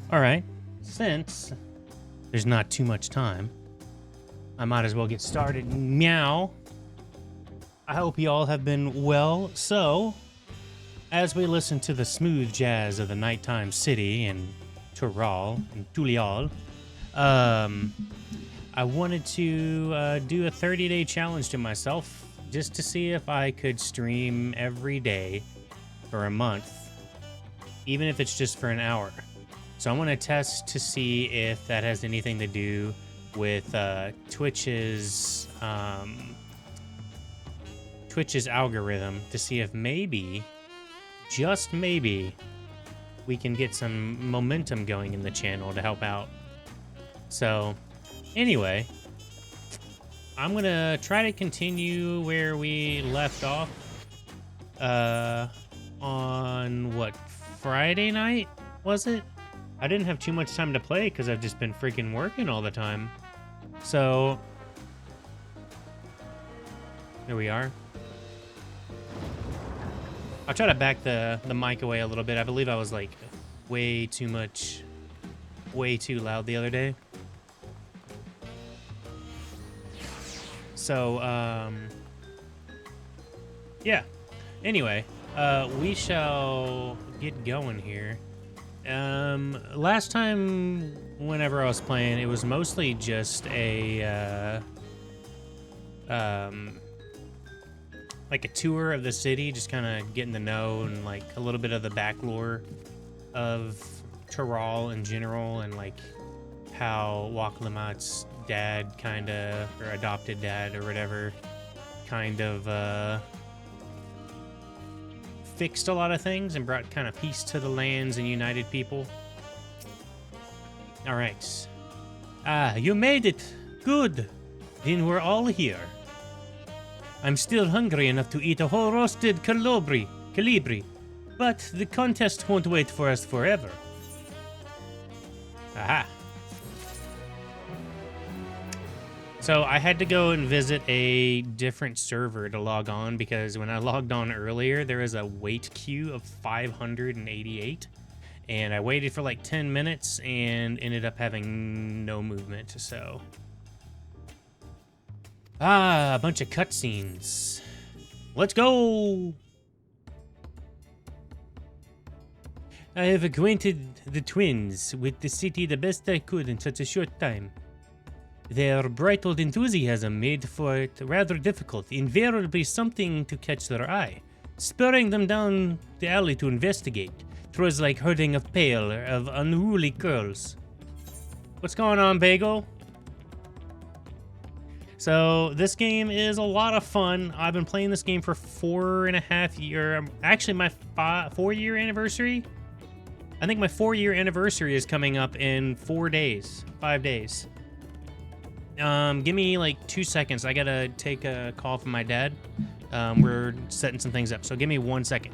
All right, since there's not too much time, I might as well get started. Meow. I hope you all have been well. So, as we listen to the smooth jazz of the nighttime city and Tural and Tulial, I wanted to do a 30-day challenge to myself just to see if I could stream every day for a month, even if it's just for an hour. So I want to test to see if that has anything to do with Twitch's algorithm, to see if maybe, just maybe, we can get some momentum going in the channel to help out. So anyway, I'm gonna try to continue where we left off on what, Friday night, was it? I didn't have too much time to play because I've just been freaking working all the time. So there we are. I'll try to back the mic away a little bit. I believe I was like way too loud the other day. So, yeah. Anyway, we shall get going here. Last time, whenever I was playing, it was mostly just a, like a tour of the city, just kind of getting to know and like a little bit of the back lore of Tural in general, and like how Wakalamat's dad kind of, or adopted dad or whatever, kind of, fixed a lot of things and brought kind of peace to the lands and united people. All right. Ah, you made it. Good. Then we're all here. I'm still hungry enough to eat a whole roasted calibri, but the contest won't wait for us forever. Aha. So I had to go and visit a different server to log on, because when I logged on earlier, there was a wait queue of 588, and I waited for like 10 minutes and ended up having no movement. So, a bunch of cutscenes. Let's go. I have acquainted the twins with the city the best I could in such a short time. Their bridled enthusiasm made for it rather difficult, invariably something to catch their eye, spurring them down the alley to investigate. 'Twas like herding a pail of unruly girls. What's going on, Bagel? So this game is a lot of fun. I've been playing this game for 4.5 years. Actually, my 4-year anniversary. I think my 4-year anniversary is coming up in 5 days. Give me like 2 seconds. I gotta take a call from my dad. We're setting some things up, so give me 1 second.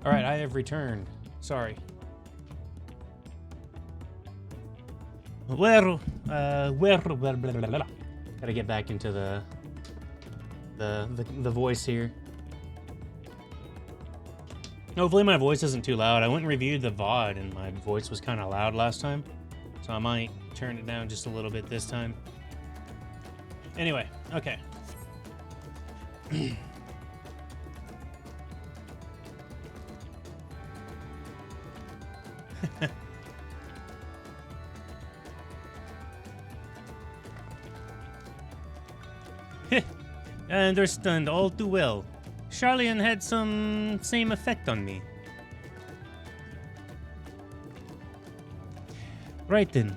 All right, I have returned. Sorry. Where, blah, blah, blah, blah. Gotta get back into the voice here. Hopefully my voice isn't too loud. I went and reviewed the VOD and my voice was kind of loud last time, so I might turn it down just a little bit this time. Anyway, okay. I understand all too well. Charlian had some same effect on me. Right then.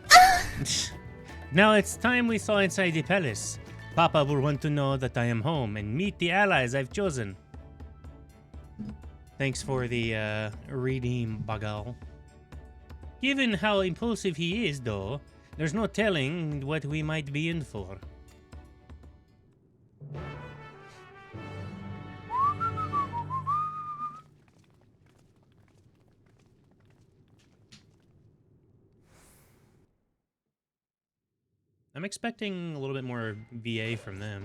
Now it's time we saw inside the palace. Papa will want to know that I am home and meet the allies I've chosen. Thanks for the redeem, Bagal. Given how impulsive he is, though, there's no telling what we might be in for. I'm expecting a little bit more VA from them.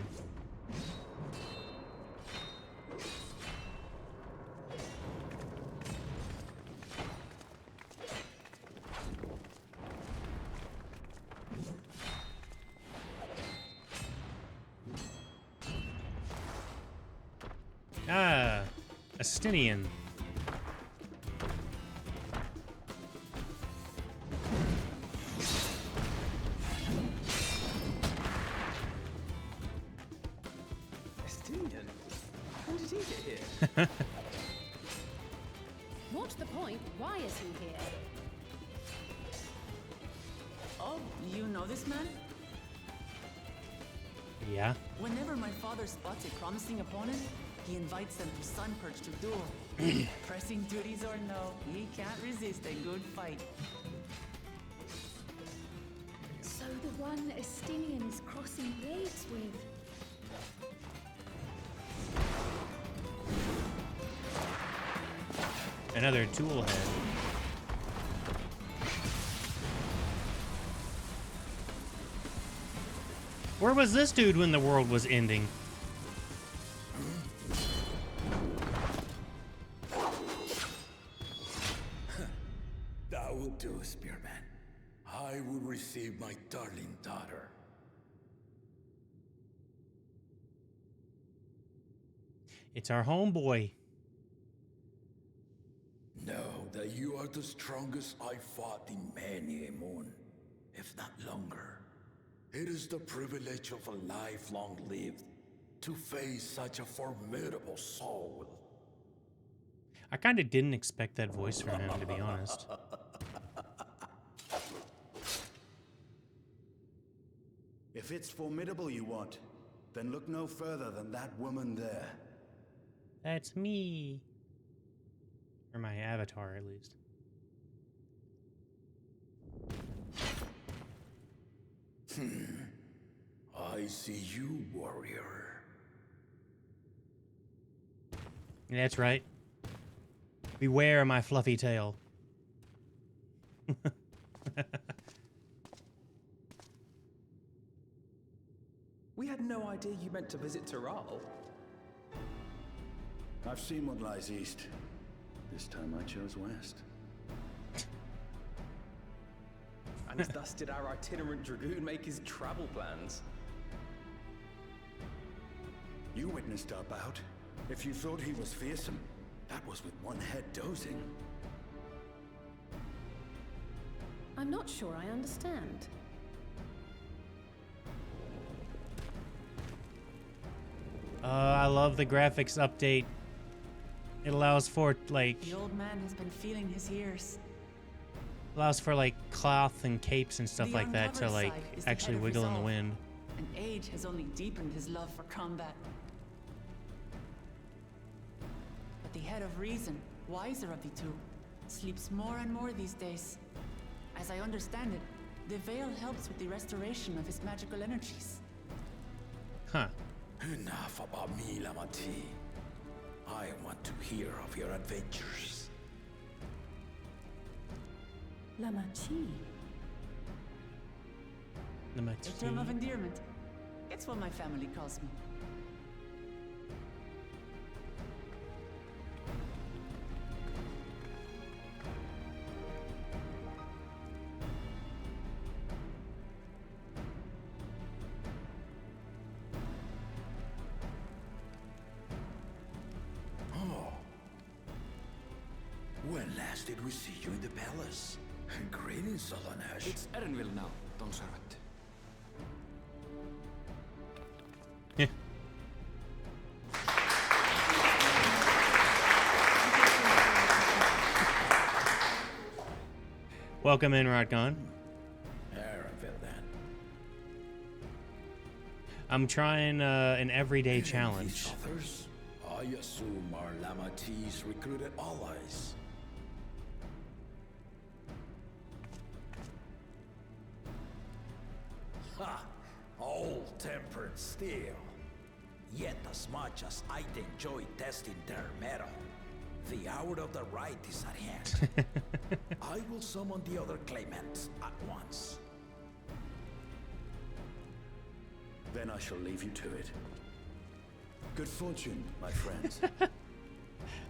Ah, Astinian. What's the point? Why is he here? Oh, you know this man? Yeah. Whenever my father spots a promising opponent, he invites them to Sunperch to duel. Pressing duties or no, he can't resist a good fight. So the one Estinian is crossing blades with. Another tool head. Where was this dude when the world was ending? That will do, Spearman. I will receive my darling daughter. It's our homeboy. Know that you are the strongest I fought in many a moon, if not longer. It is the privilege of a life long lived to face such a formidable soul. I kind of didn't expect that voice from him, to be honest. If it's formidable you want, then look no further than that woman there. That's me. Or my avatar, at least. I see you, warrior. That's right. Beware my fluffy tail. We had no idea you meant to visit Taral. I've seen what lies east. This time I chose west. And thus did our itinerant dragoon make his travel plans. You witnessed our bout. If you thought he was fearsome, that was with one head dozing. I'm not sure I understand. I love the graphics update. It allows for like The old man has been feeling his years. cloth and capes and stuff The like that to uncovered like side is the actually head of wiggle in the resolve. wind. And age has only deepened his love for combat. But the head of reason, wiser of the two, sleeps more and more these days. As I understand it, the veil helps with the restoration of his magical energies. Huh. Enough about me, Lamati. I want to hear of your adventures. Lamachi. A term of endearment. It's what my family calls me. When last did we see you in the palace? Greetings, Solonesh. It's Erenville now, Dawntrail. Yeah. Welcome in, Rodgon. Erenville, then. I'm trying an everyday And challenge. these others, I assume are Lamati's recruited allies. Ha! Old-tempered steel. Yet as much as I'd enjoy testing their metal, the hour of the right is at hand. I will summon the other claimants at once. Then I shall leave you to it. Good fortune, my friends.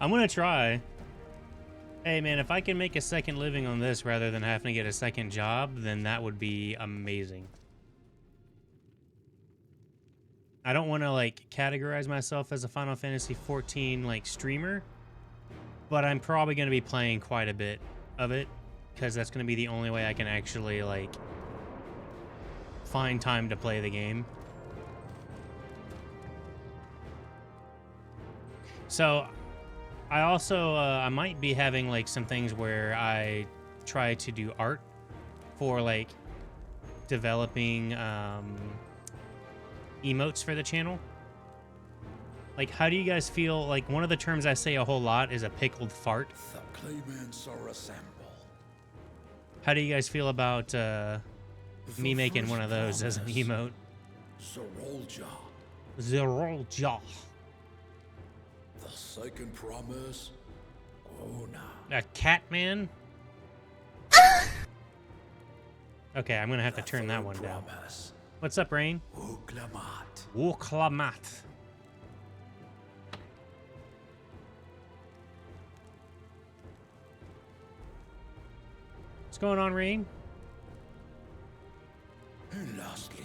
I'm gonna try. Hey man, if I can make a second living on this rather than having to get a second job, then that would be amazing. I don't want to like categorize myself as a Final Fantasy 14 like streamer, but I'm probably going to be playing quite a bit of it because that's going to be the only way I can actually like find time to play the game. So I also I might be having like some things where I try to do art for like developing emotes for the channel. Like, how do you guys feel? Like, one of the terms I say a whole lot is a pickled fart. The claimants are assembled. How do you guys feel about me making one of those as an promise. emote? Zorolja. Zerolja. The second promise, Gona. A cat man? Okay, I'm gonna have to turn that one down. Promise, What's up, Rain? Uklamat. Wuklamat. What's going on, Rain? And lastly,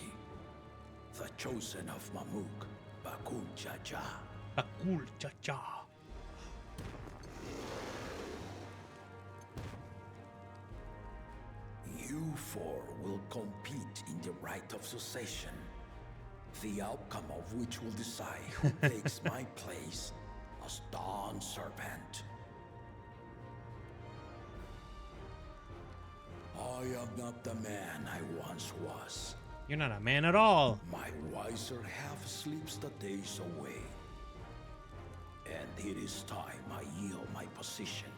the chosen of Mamuk, Bakul Jaja. Bakul cha-cha. You four will compete in the rite of succession, the outcome of which will decide who takes my place as Dawn Serpent. I am not the man I once was. You're not a man at all. My wiser half sleeps the days away. And it is time I yield my position.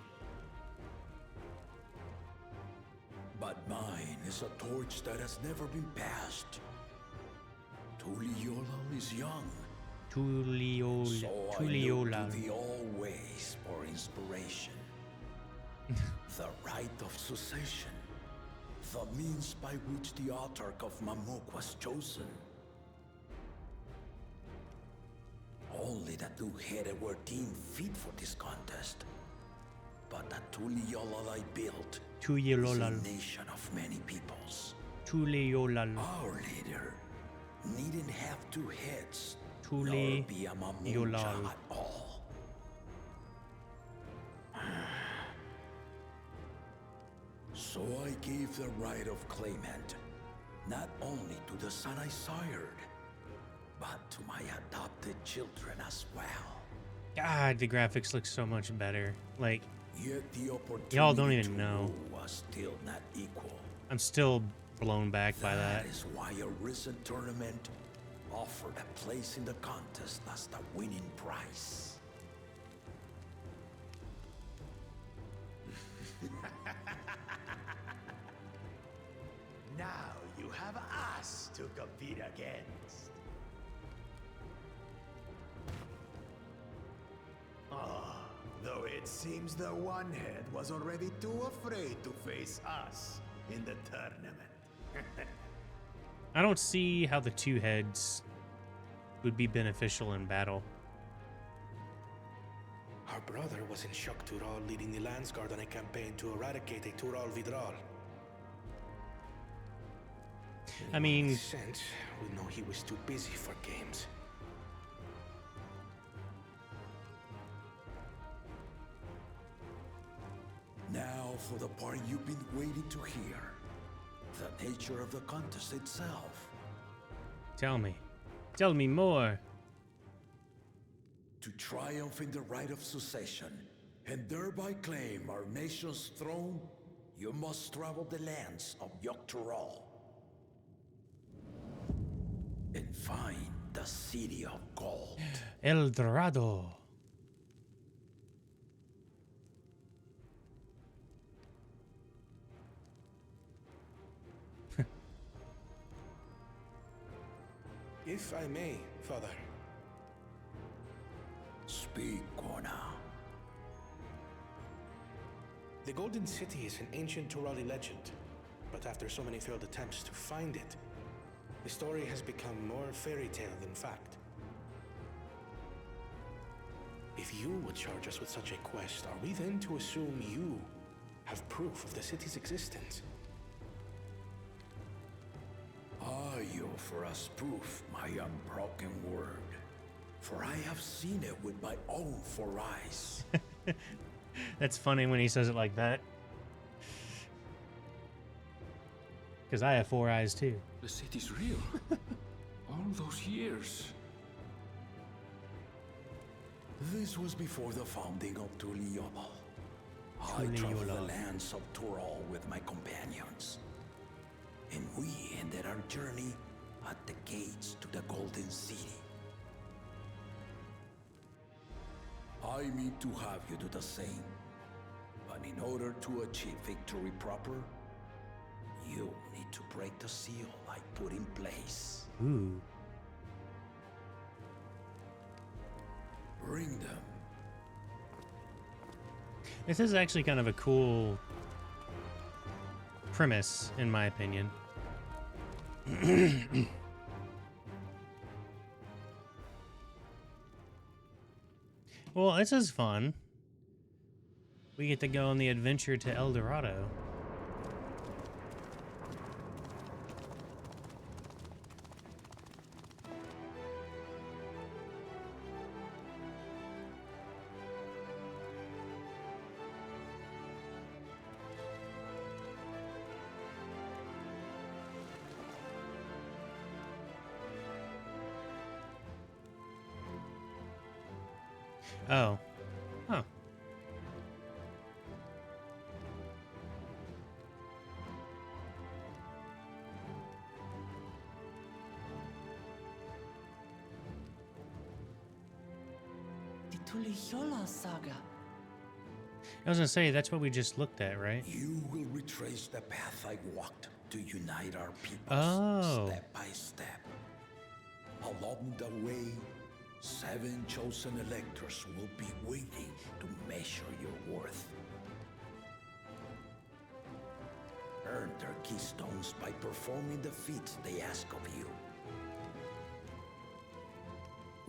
But mine is a torch that has never been passed. Tuliola is young, Tuliola. so I Tuliola. look to the always for inspiration. The rite of succession, the means by which the autarch of Mamuk was chosen. Only the two-headed were deemed fit for this contest. But the Tuliola I built is a Tuliola. nation of many peoples. Tuliola. Our leader needn't have two heads, Tule nor be a Mamucha Yolal. at all. So I gave the right of claimant, not only to the son I sired, but to my adopted children as well. God, the graphics look so much better. Like, Yet the opportunity y'all don't even to know. rule was still not equal. I'm still blown back by that. That is why a recent tournament offered a place in the contest as the winning prize. Now you have us to compete against. It seems the one head was already too afraid to face us in the tournament. I don't see how the two heads would be beneficial in battle. Our brother was in Shock Tural leading the Landsguard on a campaign to eradicate a Tural Vidral. I mean, Since we know he was too busy for games. Now for the part you've been waiting to hear. The nature of the contest itself. tell me. Tell me more. To triumph in the right of succession, and thereby claim our nation's throne, you must travel the lands of Yoctural and find the City of Gold. El Dorado. If I may, Father. Speak, Kona. The Golden City is an ancient Turali legend, but after so many failed attempts to find it, the story has become more fairy tale than fact. If you would charge us with such a quest, are we then to assume you have proof of the city's existence? Are you for us proof, my unbroken word? For I have seen it with my own 4 eyes. That's funny when he says it like that. Because I have 4 eyes too. The city's real. All those years. This was before the founding of Tuliyola. I traveled the lands of Tural with my companions. And we ended our journey at the gates to the Golden City. I mean to have you do the same. But in order to achieve victory proper, you need to break the seal I put in place. Ooh. Bring them. This is actually kind of a cool premise, in my opinion. Well, this is fun. We get to go on the adventure to El Dorado. Oh. Huh. The Tuliyola saga. I was gonna say, that's what we just looked at, right? You will retrace the path I walked to unite our peoples step by step. Along the way, 7 chosen electors will be waiting to measure your worth. Earn their keystones by performing the feats they ask of you.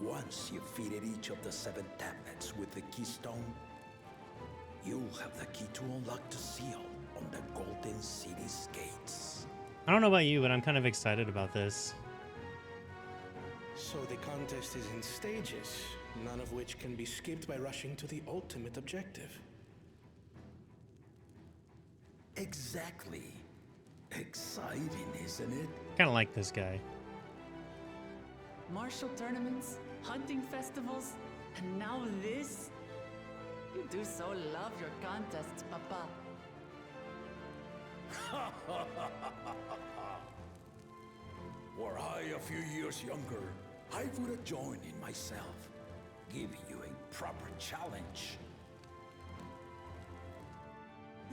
Once you've fitted each of the 7 tablets with the keystone, you'll have the key to unlock the seal on the Golden City's gates. I don't know about you, but I'm kind of excited about this. So the contest is in stages, none of which can be skipped by rushing to the ultimate objective. Exactly. Exciting, isn't it? Kind of like this guy. Martial tournaments, hunting festivals, and now this? You do so love your contests, Papa. Were I a few years younger, I would have joined in myself, giving you a proper challenge.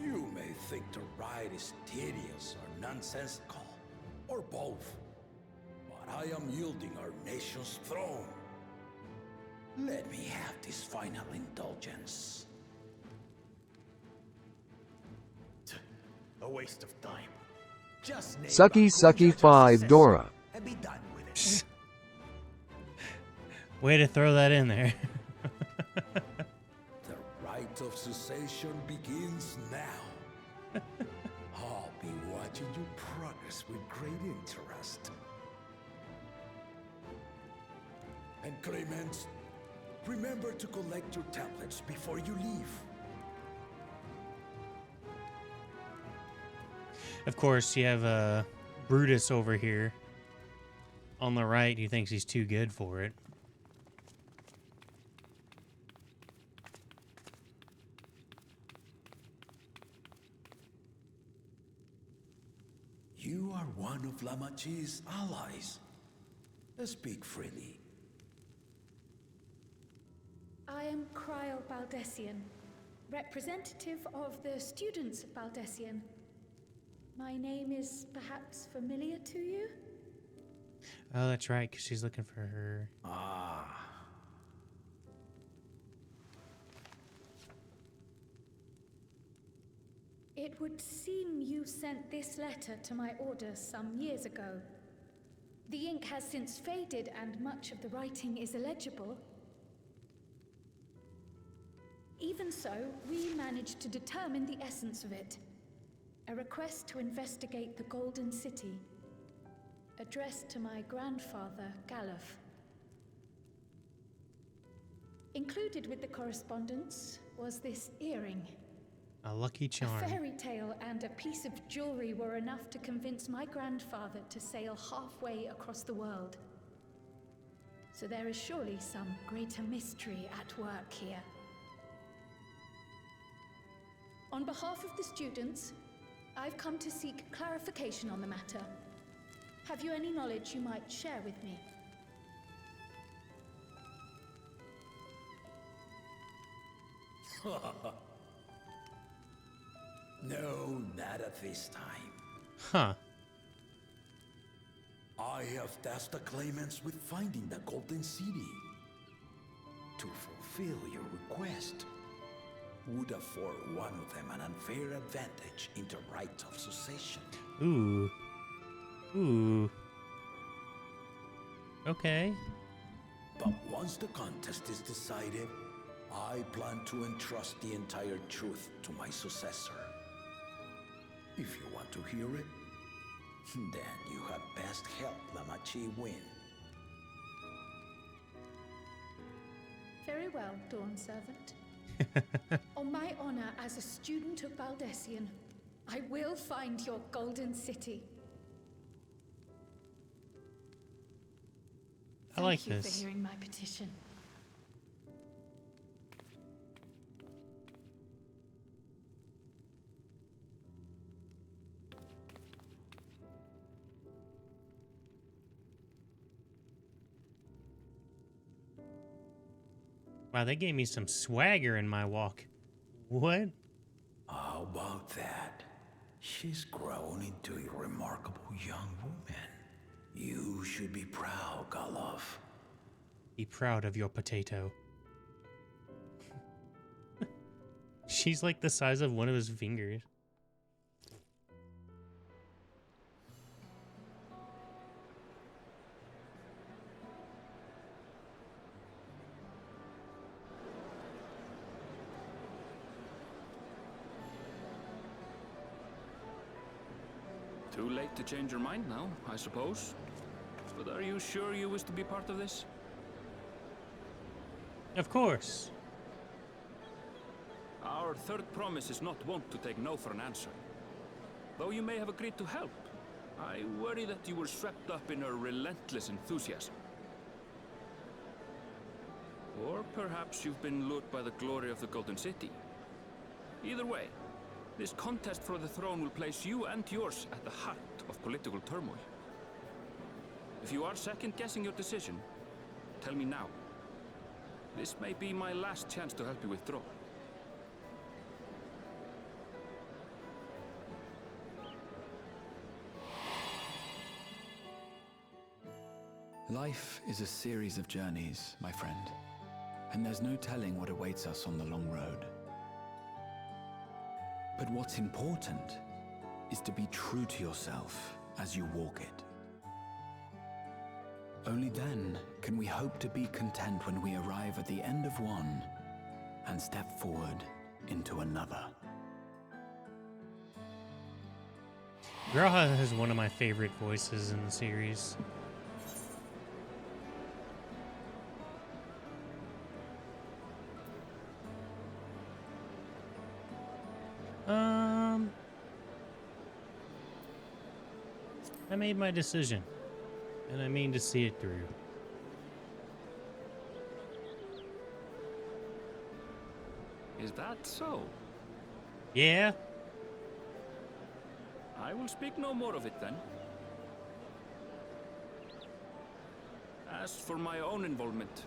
You may think the ride is tedious or nonsensical, or both, but I am yielding our nation's throne. Let me have this final indulgence. a waste of time. Just name Sucky a Sucky Kunja 5 successor Dora. and be done with it. Way to throw that in there. The rite of cessation begins now. I'll be watching your progress with great interest. And Clemens, remember to collect your tablets before you leave. Of course, you have Brutus over here on the right. He thinks he's too good for it. You are one of Lamachi's allies. Speak freely. I am Cryle Baldessian, representative of the students of Baldessian. My name is perhaps familiar to you? Oh, that's right, because she's looking for her. Ah. It would seem you sent this letter to my order some years ago. The ink has since faded and much of the writing is illegible. Even so, we managed to determine the essence of it. A request to investigate the Golden City, addressed to my grandfather, Galuf. Included with the correspondence was this earring. A lucky charm. A fairy tale and a piece of jewelry were enough to convince my grandfather to sail halfway across the world. So there is surely some greater mystery at work here. On behalf of the students, I've come to seek clarification on the matter. Have you any knowledge you might share with me? No, not at this time. Huh. I have tasked the claimants with finding the Golden City. To fulfill your request would afford one of them an unfair advantage in the rite of succession. Ooh. Ooh. Okay. But once the contest is decided, I plan to entrust the entire truth to my successor. If you want to hear it, then you had best help Lamachi win. Very well, Dawn Servant. On my honor as a student of Baldessian, I will find your Golden City. I like Thank you this. for hearing my petition. Wow, they gave me some swagger in my walk. What? How about that? She's grown into a remarkable young woman. You should be proud, Galuf. Be proud of your potato. She's like the size of one of his fingers. Too late to change your mind now, I suppose. But are you sure you wish to be part of this? Of course. Our third promise is not wont to take no for an answer. Though you may have agreed to help, I worry that you were swept up in her relentless enthusiasm. Or perhaps you've been lured by the glory of the Golden City. Either way, this contest for the throne will place you and yours at the heart of political turmoil. If you are second-guessing your decision, tell me now. This may be my last chance to help you withdraw. Life is a series of journeys, my friend, and there's no telling what awaits us on the long road. But what's important to be true to yourself as you walk it. Only then can we hope to be content when we arrive at the end of one and step forward into another. Graha has one of my favorite voices in the series. I made my decision, and I mean to see it through. Is that so? Yeah? I will speak no more of it then. As for my own involvement,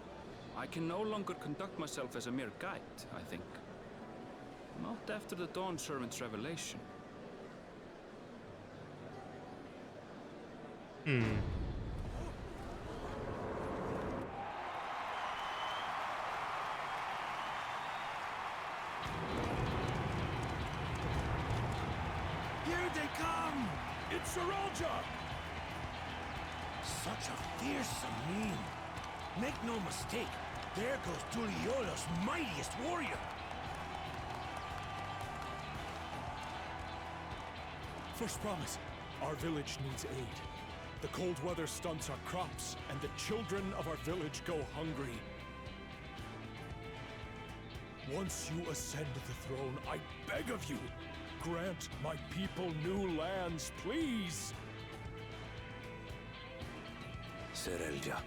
I can no longer conduct myself as a mere guide, I think. Not after the Dawn Servant's revelation. Here they come! It's Saralja! Such a fearsome mien. Make no mistake, there goes Tuliola's mightiest warrior. First promise, our village needs aid. The cold weather stunts our crops, and the children of our village go hungry. Once you ascend the throne, I beg of you, grant my people new lands, please! Saralja.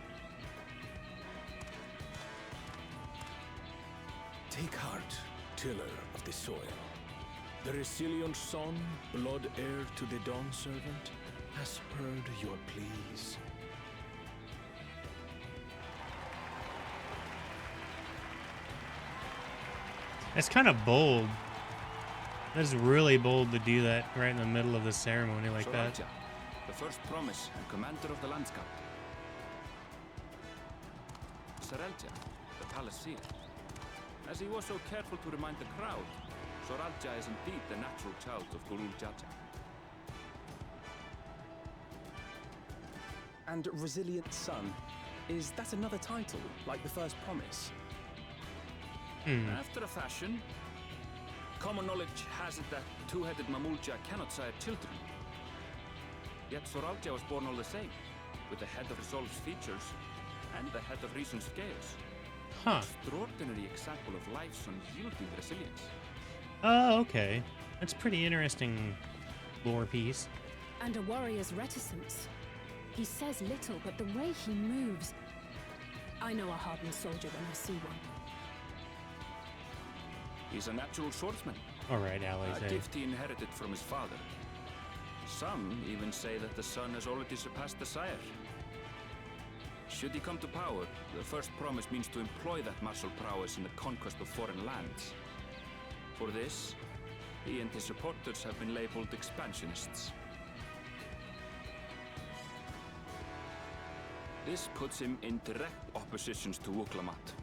Take heart, tiller of the soil. The Resilient son, blood heir to the Dawn Servant, has heard your pleas. That's kind of bold. That's really bold to do that right in the middle of the ceremony like that. Soralja, the first promise and commander of the landscape. Saralja, the palace seer. As he was so careful to remind the crowd, Soralja is indeed the natural child of Gulul Jaja. And Resilient Son, is that another title, like the first promise? After a fashion, common knowledge has it that two-headed Mamulja cannot sire children. Yet Soralja was born all the same, with the head of Resolve's features and the head of Reason's scales. Huh. Extraordinary example of life's unyielding resilience. Oh, okay. That's pretty interesting lore piece. And a warrior's reticence. He says little, but the way he moves... I know a hardened soldier when I see one. He's a natural swordsman. All right, allies. A gift he inherited from his father. Some even say that the son has already surpassed the sire. Should he come to power, the first promise means to employ that martial prowess in the conquest of foreign lands. For this, he and his supporters have been labeled expansionists. This puts him in direct opposition to Wuklamat,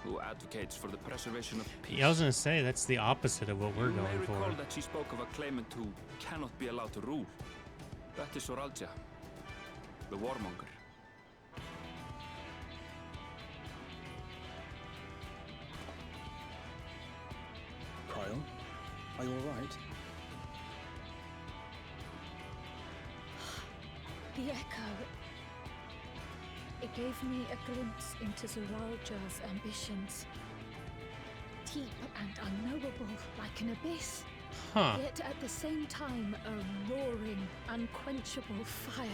who advocates for the preservation of peace. Yeah, I was gonna say, that's the opposite of what we're You going may recall for. that she spoke of a claimant who cannot be allowed to rule. That is Soralja, the warmonger. Kyle, are you alright? The echo. It gave me a glimpse into Zoralja's ambitions. Deep and unknowable, like an abyss. Huh. Yet at the same time, a roaring, unquenchable fire.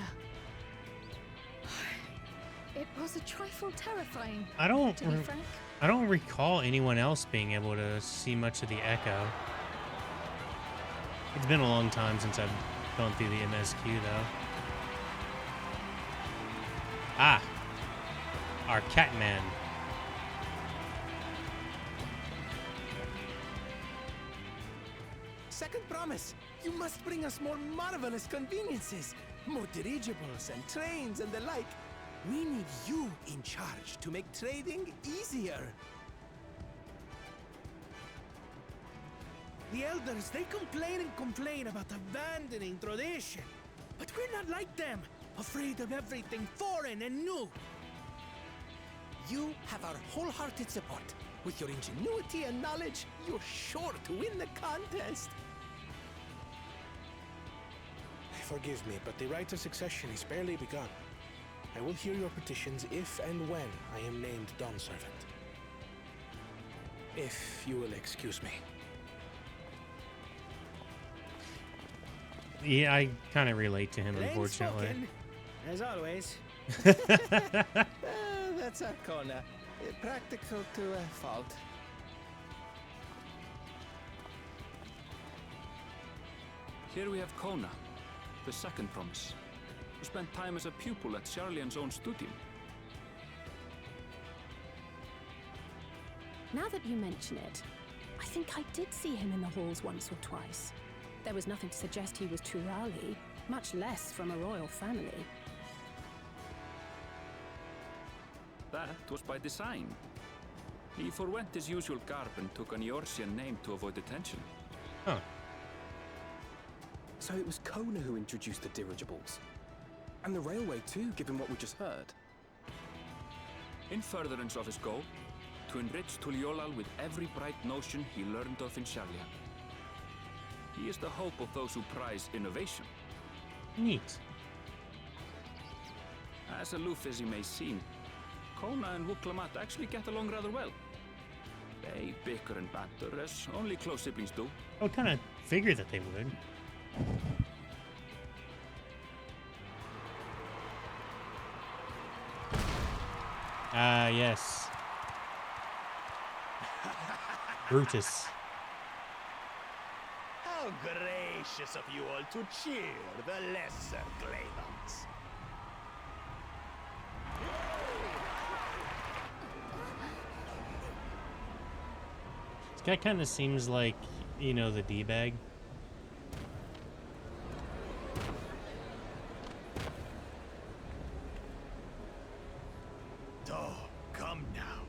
It was a trifle terrifying, to be frank. I don't recall anyone else being able to see much of the echo. It's been a long time since I've gone through the MSQ though. Ah, our Catman. Second promise, you must bring us more marvelous conveniences. More dirigibles and trains and the like. We need you in charge to make trading easier. The elders, they complain and complain about abandoning tradition. But we're not like them, afraid of everything foreign and new. You have our wholehearted support. With your ingenuity and knowledge, you're sure to win the contest. Forgive me, but the right of succession is barely begun. I will hear your petitions if and when I am named Dawn Servant. If you will excuse me. Yeah, I kind of relate to him, unfortunately. Spoken, as always. That's Arcona. Practical to a fault. Here we have Kona, the second promise, who spent time as a pupil at Charlian's own studio. Now that you mention it, I think I did see him in the halls once or twice. There was nothing to suggest he was Turali, much less from a royal family. That was by design. He forwent his usual garb and took an Eorzean name to avoid attention. Huh. So it was Kona who introduced the dirigibles. And the railway too, given what we just heard. In furtherance of his goal, to enrich Tuliolal with every bright notion he learned of in Charlia. He is the hope of those who prize innovation. Neat. As aloof as he may seem, Kona and Wuklamat actually get along rather well. They bicker and banter as only close siblings do. I would kind of figure that they would. Ah, yes. Brutus. How gracious of you all to cheer the lesser Glavans. This guy kind of seems like, you know, the D-bag. Oh, come now.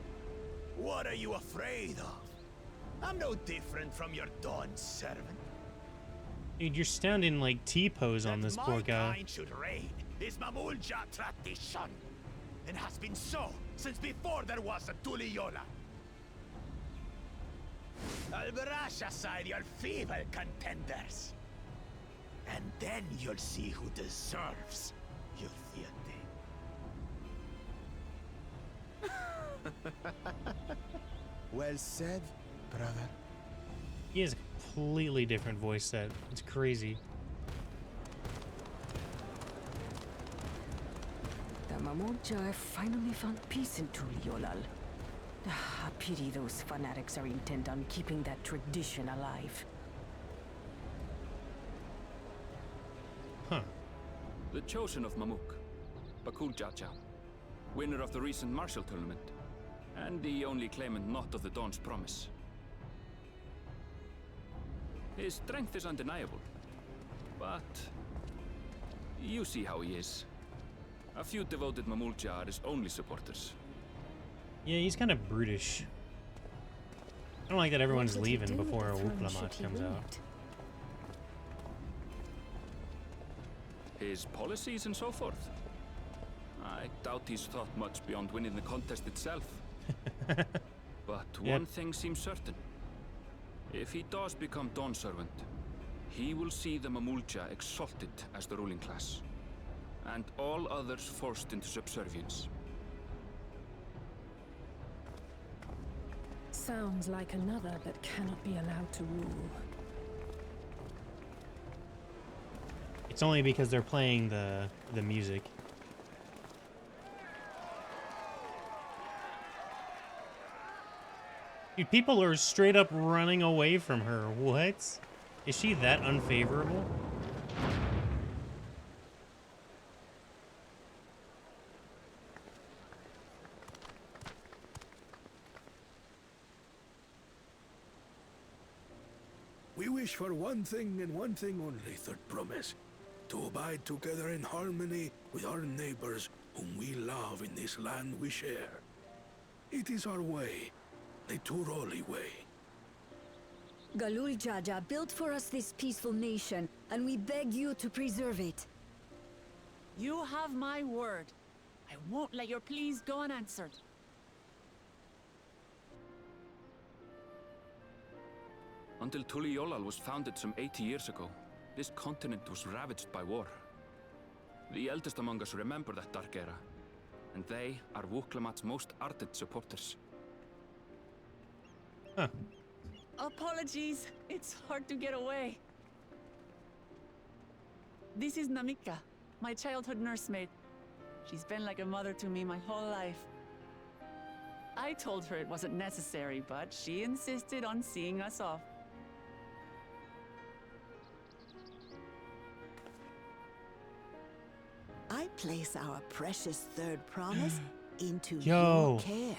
What are you afraid of? I'm no different from your Dawn servant. Dude, you're standing like T-pose on this poor guy. My kind should reign is Mamulja tradition, and has been so since before there was a Tuliola. I'll brush aside your feeble contenders, and then you'll see who deserves your fealty. Well said, brother. He has a completely different voice set. It's crazy. The Mamulja have finally found peace in Tuliolal. A pity those fanatics are intent on keeping that tradition alive. Huh. The chosen of Mamuk, Bakul Jaja, winner of the recent martial tournament, and the only claimant not of the Dawn's promise. His strength is undeniable, but you see how he is. A few devoted Mamulja are his only supporters. Yeah, he's kind of brutish. I don't like that everyone's leaving before a Wuklamat comes out. His policies and so forth? I doubt he's thought much beyond winning the contest itself. But one thing seems certain. If he does become Dawn Servant, he will see the Mamulja exalted as the ruling class, and all others forced into subservience. Sounds like another that cannot be allowed to rule. It's only because they're playing the music. Dude, people are straight up running away from her. What? Is she that unfavorable? We wish for one thing and one thing only, Third Promise. To abide together in harmony with our neighbors whom we love in this land we share. It is our way, the Turoli way. Galul Jaja built for us this peaceful nation, and we beg you to preserve it. You have my word. I won't let your pleas go unanswered. Until Tuliolal was founded some 80 years ago, this continent was ravaged by war. The eldest among us remember that dark era, and they are Wuklamat's most ardent supporters. Huh. Apologies, it's hard to get away. This is Namika, my childhood nursemaid. She's been like a mother to me my whole life. I told her it wasn't necessary, but she insisted on seeing us off. I place our precious third promise into Yo. your care.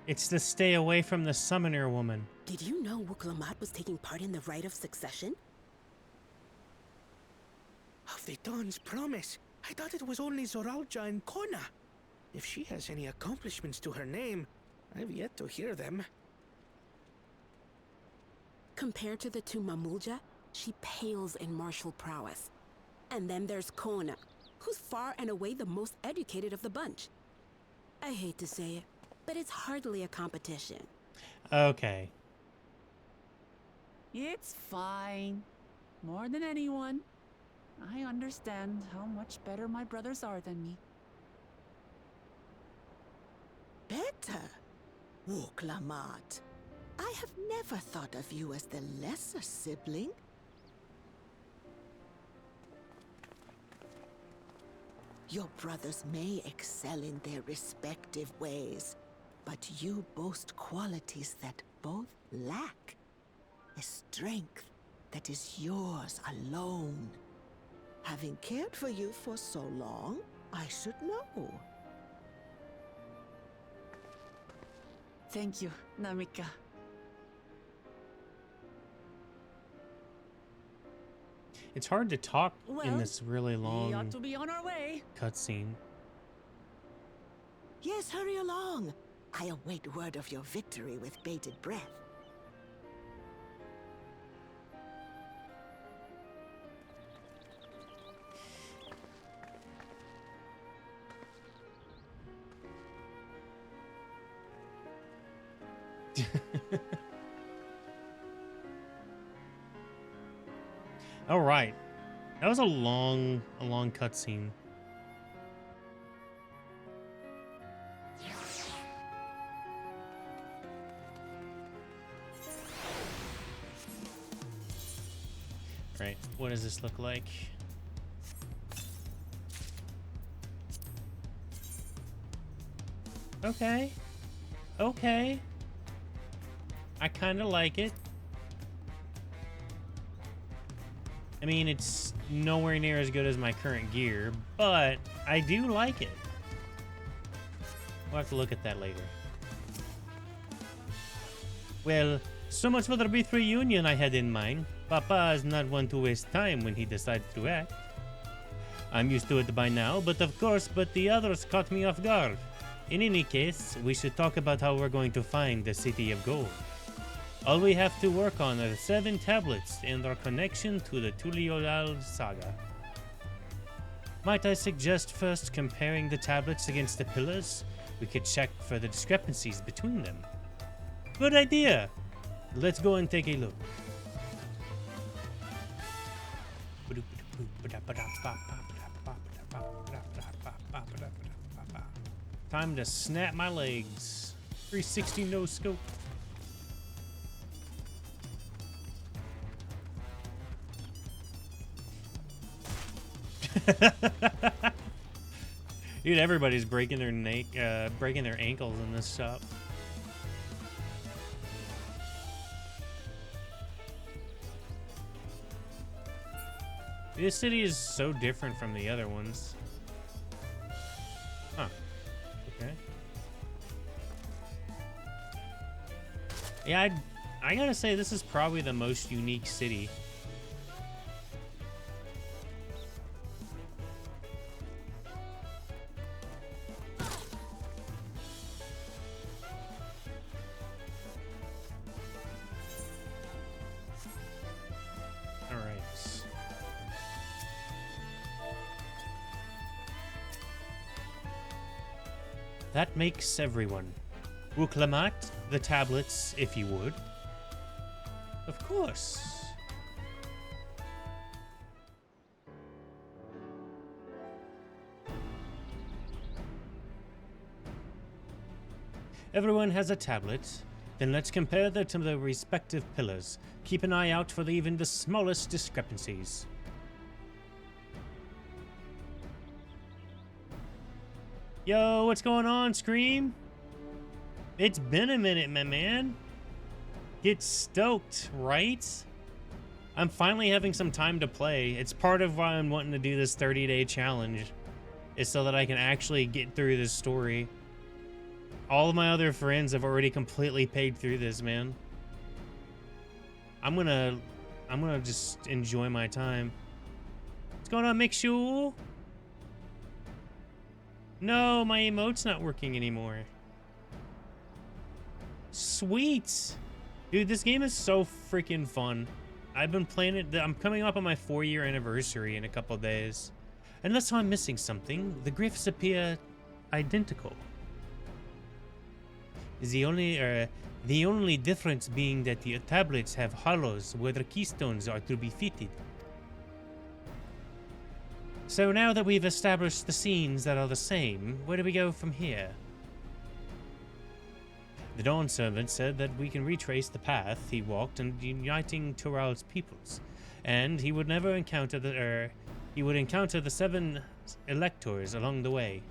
It's to stay away from the summoner woman. Did you know Wuklamat was taking part in the rite of succession? Of the Dawn's promise. I thought it was only Zoralja and Kona. If she has any accomplishments to her name, I've yet to hear them. Compared to the two Mamulja, she pales in martial prowess. And then there's Kona, who's far and away the most educated of the bunch. I hate to say it, but it's hardly a competition. Okay. It's fine. More than anyone, I understand how much better my brothers are than me. Better? Wuklamat. I have never thought of you as the lesser sibling. Your brothers may excel in their respective ways, but you boast qualities that both lack. A strength that is yours alone. Having cared for you for so long, I should know. Thank you, Namika. It's hard to talk in Well, this really we long ought to be on our way. cutscene. Yes, hurry along. I await word of your victory with bated breath. All right, that was a long cutscene. Right, what does this look like? Okay, okay. I kind of like it. I mean, it's nowhere near as good as my current gear, but I do like it. We'll have to look at that later. Well, so much for the brief reunion I had in mind. Papa is not one to waste time when he decides to act. I'm used to it by now, but the others caught me off guard. In any case, we should talk about how we're going to find the City of Gold. All we have to work on are the 7 tablets and their connection to the Tuliolal saga. Might I suggest first comparing the tablets against the pillars? We could check for the discrepancies between them. Good idea! Let's go and take a look. Time to snap my legs. 360 no scope. Dude, everybody's breaking their ankles in this shop. This city is so different from the other ones. Huh. Okay. Yeah, I gotta say this is probably the most unique city. That makes everyone. Wuklamat, the tablets, if you would. Of course. Everyone has a tablet. Then let's compare them to their respective pillars. Keep an eye out for even the smallest discrepancies. Yo, what's going on, Scream? It's been a minute, my man. Get stoked, right? I'm finally having some time to play. It's part of why I'm wanting to do this 30-day challenge. Is so that I can actually get through this story. All of my other friends have already completely paid through this, man. I'm gonna just enjoy my time. What's going on, Mikshu? No, my emote's not working anymore. Sweet! Dude, this game is so freaking fun. I've been playing it. I'm coming up on my 4-year anniversary in a couple days. Unless I'm missing something, the glyphs appear identical. The only difference being that the tablets have hollows where the keystones are to be fitted. So now that we've established the scenes that are the same, where do we go from here? The Dawn Servant said that we can retrace the path he walked in uniting Tural's peoples, and he would never encounter the 7 electors along the way.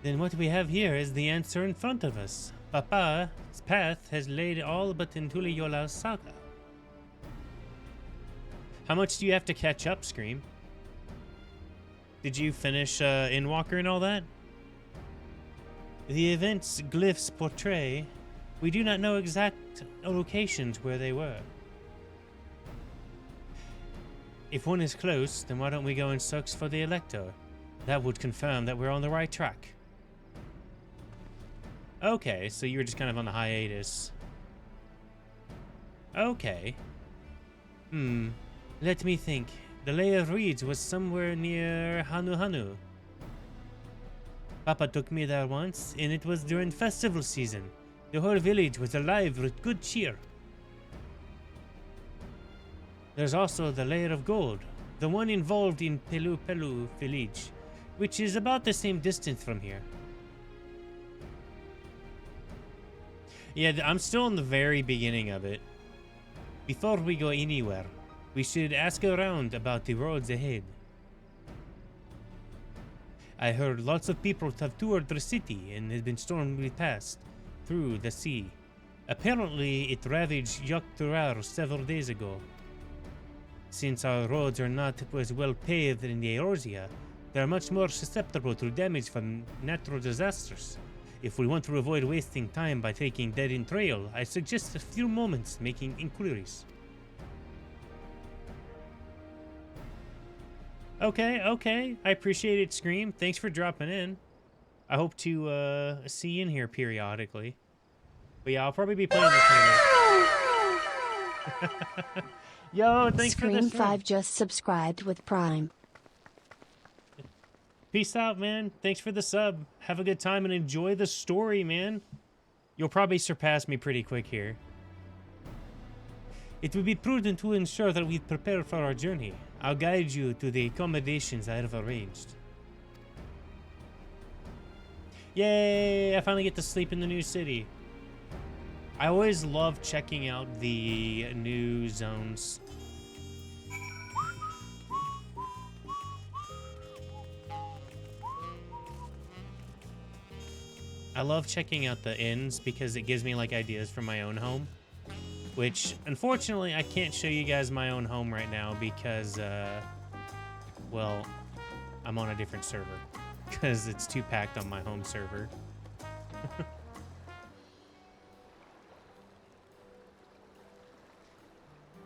Then what we have here is the answer in front of us. Papa's path has laid all but in Tuliola's saga. How much do you have to catch up, Scream? Did you finish Inwalker and all that? The events glyphs portray, we do not know exact locations where they were. If one is close, then why don't we go and search for the Elector? That would confirm that we're on the right track. Okay, so you were just kind of on the hiatus. Okay. Let me think. The Lair of Reeds was somewhere near Hanu. Papa took me there once, and it was during festival season. The whole village was alive with good cheer. There's also the Lair of Gold, the one involved in Pelu village, which is about the same distance from here. Yeah, I'm still in the very beginning of it. Before we go anywhere, we should ask around about the roads ahead. I heard lots of people have toured the city and has been stormily passed through the sea. Apparently, it ravaged Yokturar several days ago. Since our roads are not as well paved in the Eorzea, they are much more susceptible to damage from natural disasters. If we want to avoid wasting time by taking dead-end trail, I suggest a few moments making inquiries. Okay. I appreciate it, Scream. Thanks for dropping in. I hope to see you in here periodically. But yeah, I'll probably be playing this later. Yo, thanks for the Scream 5 just subscribed with Prime. Peace out, man. Thanks for the sub. Have a good time and enjoy the story, man. You'll probably surpass me pretty quick here. It would be prudent to ensure that we prepare for our journey. I'll guide you to the accommodations I have arranged. Yay! I finally get to sleep in the new city. I always love checking out the new zones. I love checking out the inns because it gives me like ideas for my own home. Which, unfortunately, I can't show you guys my own home right now because, well, I'm on a different server. Because it's too packed on my home server.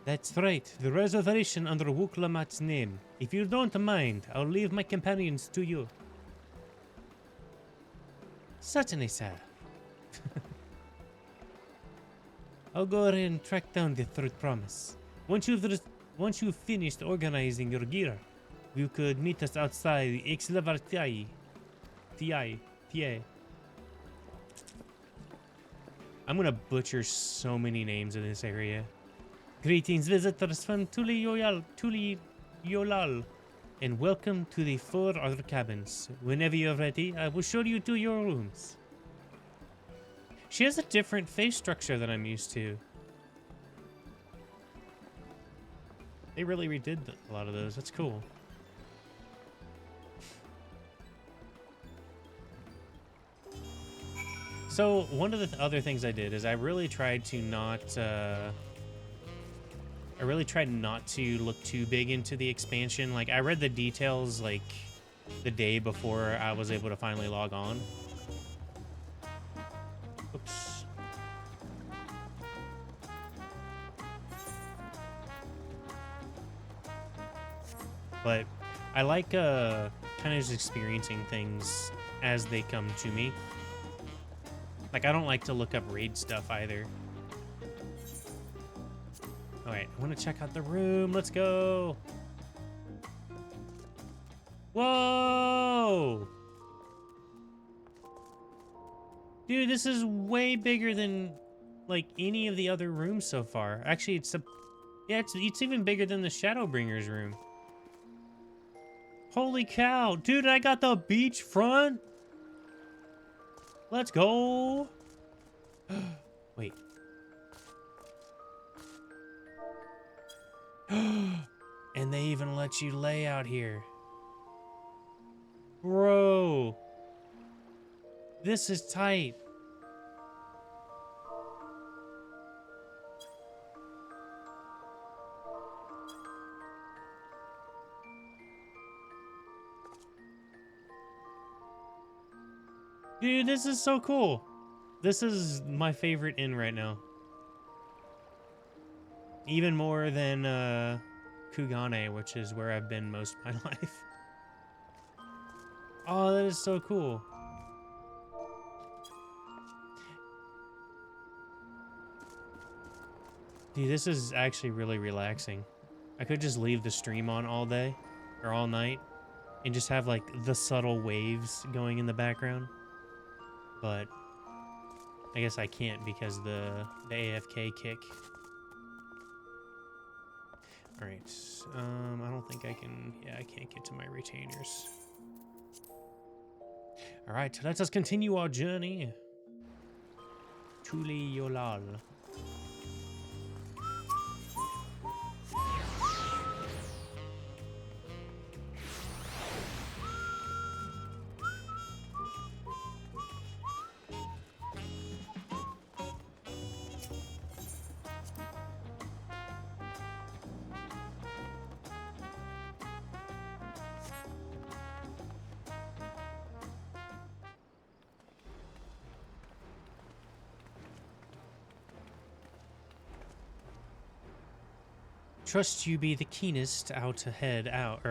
That's right, the reservation under Wuklamat's name. If you don't mind, I'll leave my companions to you. Certainly, sir. I'll go ahead and track down the third promise. Once you've finished organizing your gear, you could meet us outside Ixlavartai. Ti. I'm gonna butcher so many names in this area. Greetings, visitors from Tuli Yolal, and welcome to the 4 other cabins. Whenever you're ready, I will show you to your rooms. She has a different face structure than I'm used to. They really redid a lot of those. That's cool. So one of the other things I did is I really tried to not look too big into the expansion. Like, I read the details like the day before I was able to finally log on. Oops. But I like kind of just experiencing things as they come to me. Like, I don't like to look up raid stuff either. Alright, I want to check out the room. Let's go. Whoa! Dude, this is way bigger than, like, any of the other rooms so far. Actually, it's even bigger than the Shadowbringer's room. Holy cow. Dude, I got the beachfront. Let's go. Wait. And they even let you lay out here. Bro. This is tight. Dude, this is so cool. This is my favorite inn right now. Even more than Kugane, which is where I've been most of my life. Oh, that is so cool. Dude, this is actually really relaxing. I could just leave the stream on all day or all night and just have like the subtle waves going in the background. But I guess I can't because the AFK kick. All right. I don't think I can. Yeah, I can't get to my retainers. All right, let us continue our journey. Tuli Yolal. Trust you be the keenest to head out,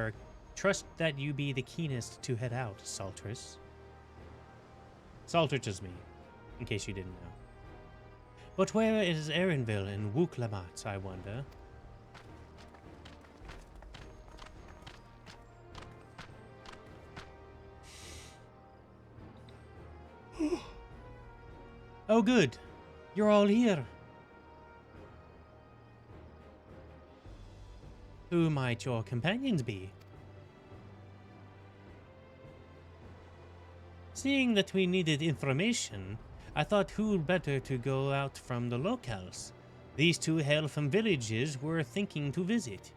trust that you be the keenest to head out, Saltress. Saltress is me, in case you didn't know. But where is Erinville and Wuklamat, I wonder? Oh good, you're all here. Who might your companions be? Seeing that we needed information, I thought who better to go out from the locals. These two hail from villages we're thinking to visit.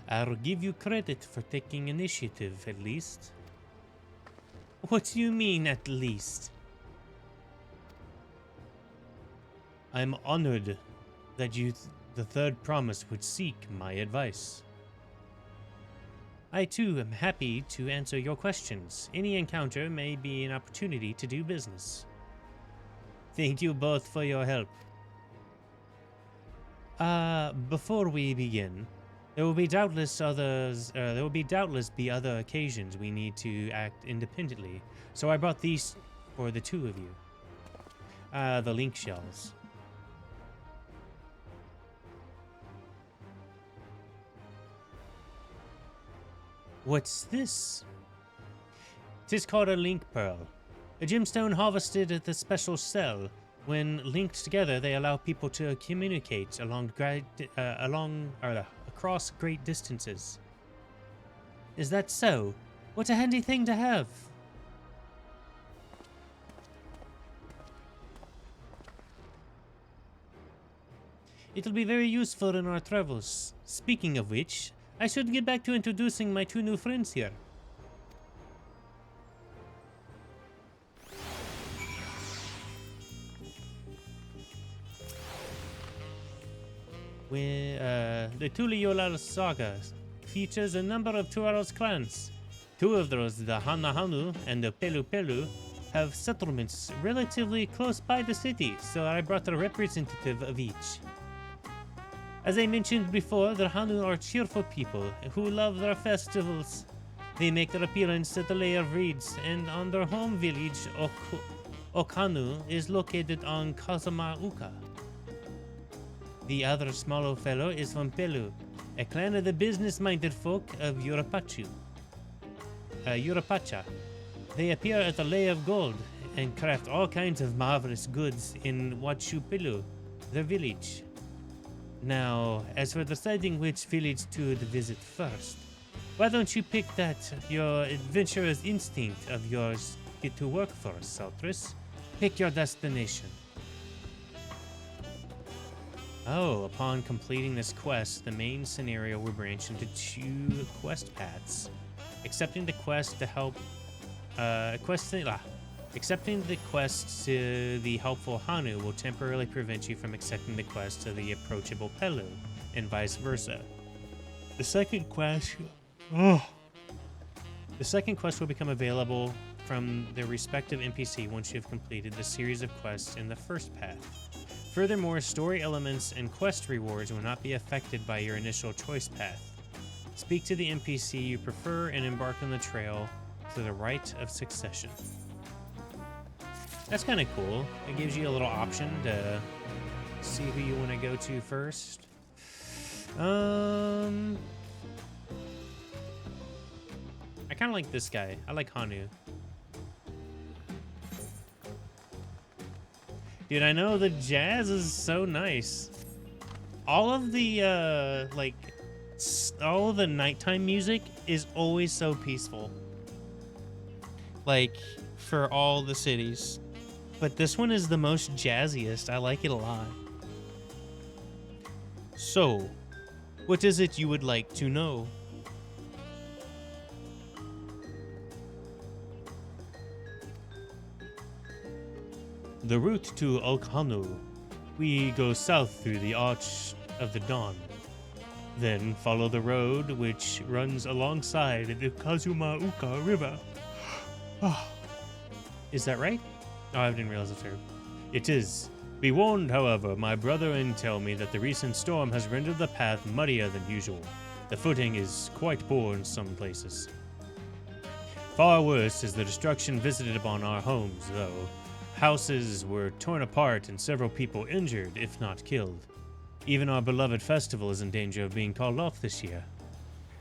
I'll give you credit for taking initiative, at least. What do you mean, at least? I'm honored that the third promise, would seek my advice. I too am happy to answer your questions. Any encounter may be an opportunity to do business. Thank you both for your help. Before we begin, there will be doubtless be other occasions we need to act independently. So I brought these for the two of you. The link shells. What's this? Tis called a link pearl. A gemstone harvested at the special cell. When linked together, they allow people to communicate across great distances. Is that so? What a handy thing to have. It'll be very useful in our travels. Speaking of which, I should get back to introducing my two new friends here. The Tuliyollal saga features a number of Tuaral's clans. Two of those, the Hanahanu and the Pelu Pelu, have settlements relatively close by the city, so I brought a representative of each. As I mentioned before, the Hanu are cheerful people who love their festivals. They make their appearance at the Lair of Reeds, and on their home village, Okhanu, is located on Kazuma Uka. The other smaller fellow is from Pelu, a clan of the business-minded folk of Urapacha. They appear at the Lay of Gold and craft all kinds of marvelous goods in Wachupilu, their village. Now, as for deciding which village to visit first, why don't you pick that your adventurous instinct of yours get to work for us, Saltress? Pick your destination. Oh, upon completing this quest, the main scenario will branch into 2 quest paths. Accepting the quest to help... Accepting the quest to the helpful Hanu will temporarily prevent you from accepting the quest to the approachable Pelu, and vice versa. The second quest will become available from their respective NPC once you have completed the series of quests in the first path. Furthermore, story elements and quest rewards will not be affected by your initial choice path. Speak to the NPC you prefer and embark on the trail to the right of succession. That's kind of cool. It gives you a little option to see who you want to go to first. I kind of like this guy. I like Hanu. Dude, I know the jazz is so nice. All of the, all of the nighttime music is always so peaceful. Like, for all the cities. But this one is the most jazziest. I like it a lot. So, what is it you would like to know? The route to Okhanu. We go south through the Arch of the Dawn. Then follow the road which runs alongside the Kazuma Uka River. Is that right? Oh, I didn't realize it's her. It is. Be warned, however, my brother tell me that the recent storm has rendered the path muddier than usual. The footing is quite poor in some places. Far worse is the destruction visited upon our homes, though. Houses were torn apart and several people injured, if not killed. Even our beloved festival is in danger of being called off this year.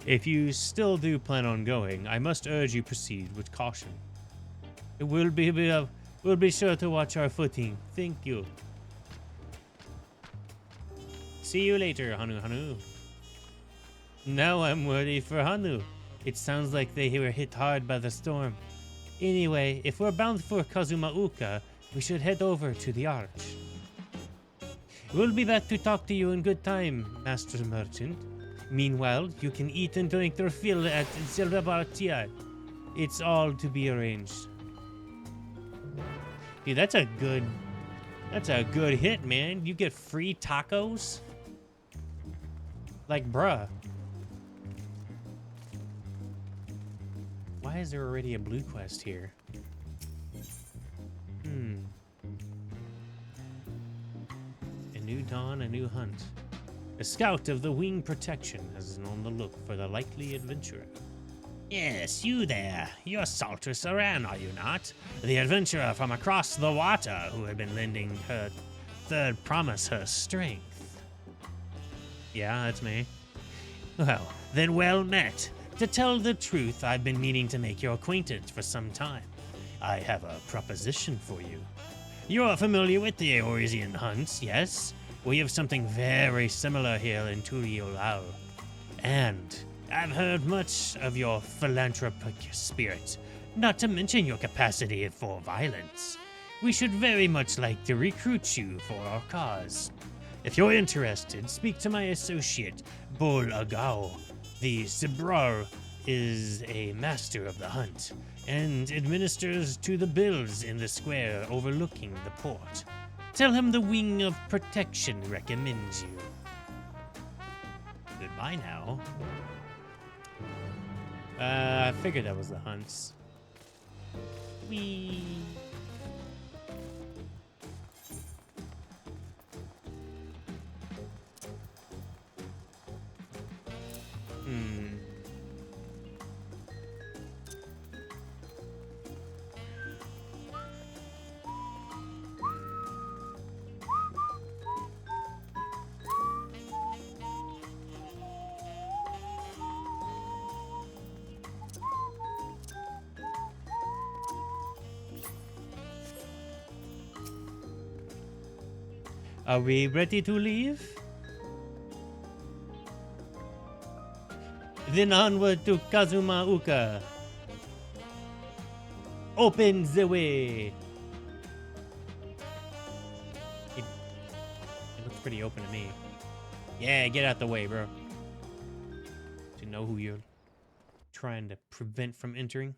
If you still do plan on going, I must urge you proceed with caution. We'll be sure to watch our footing. Thank you. See you later, Hanu. Now I'm ready for Hanu. It sounds like they were hit hard by the storm. Anyway, if we're bound for Kazuma Uka, we should head over to the Arch. We'll be back to talk to you in good time, Master Merchant. Meanwhile, you can eat and drink your fill at Zilrabartia. It's all to be arranged. Dude, that's a good hit, man. You get free tacos? Like, bruh. Why is there already a blue quest here? A new dawn, a new hunt. A scout of the wing protection is on the look for the likely adventurer. Yes, you there. You're Saltress Aran, are you not? The adventurer from across the water who had been lending her third promise her strength. Yeah, that's me. Well, then well met. To tell the truth, I've been meaning to make your acquaintance for some time. I have a proposition for you. You're familiar with the Eorzean hunts, yes? We have something very similar here in Tuliolal. And I've heard much of your philanthropic spirit, not to mention your capacity for violence. We should very much like to recruit you for our cause. If you're interested, speak to my associate, Bol Agao. The Sibrar is a master of the hunt and administers to the bills in the square overlooking the port. Tell him the Wing of Protection recommends you. Goodbye now. I figured that was the hunts. Whee! Are we ready to leave? Then onward to Kazuma Uka. Open the way. It looks pretty open to me. Yeah, get out the way, bro. Do you know who you're trying to prevent from entering?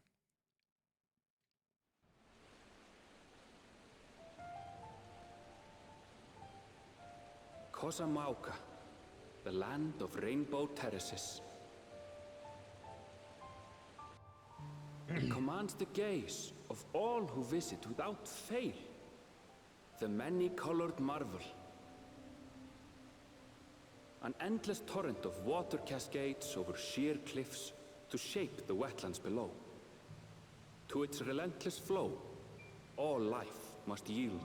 Kosamauka, the land of rainbow terraces. It commands the gaze of all who visit without fail. The many-colored marvel. An endless torrent of water cascades over sheer cliffs to shape the wetlands below. To its relentless flow, all life must yield.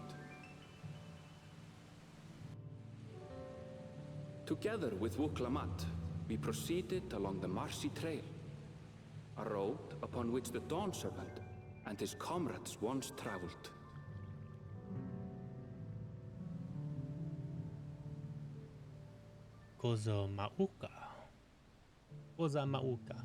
Together with Wuklamat, we proceeded along the marshy trail, a road upon which the Dawn Servant and his comrades once traveled. Kozomauka. Kozomauka.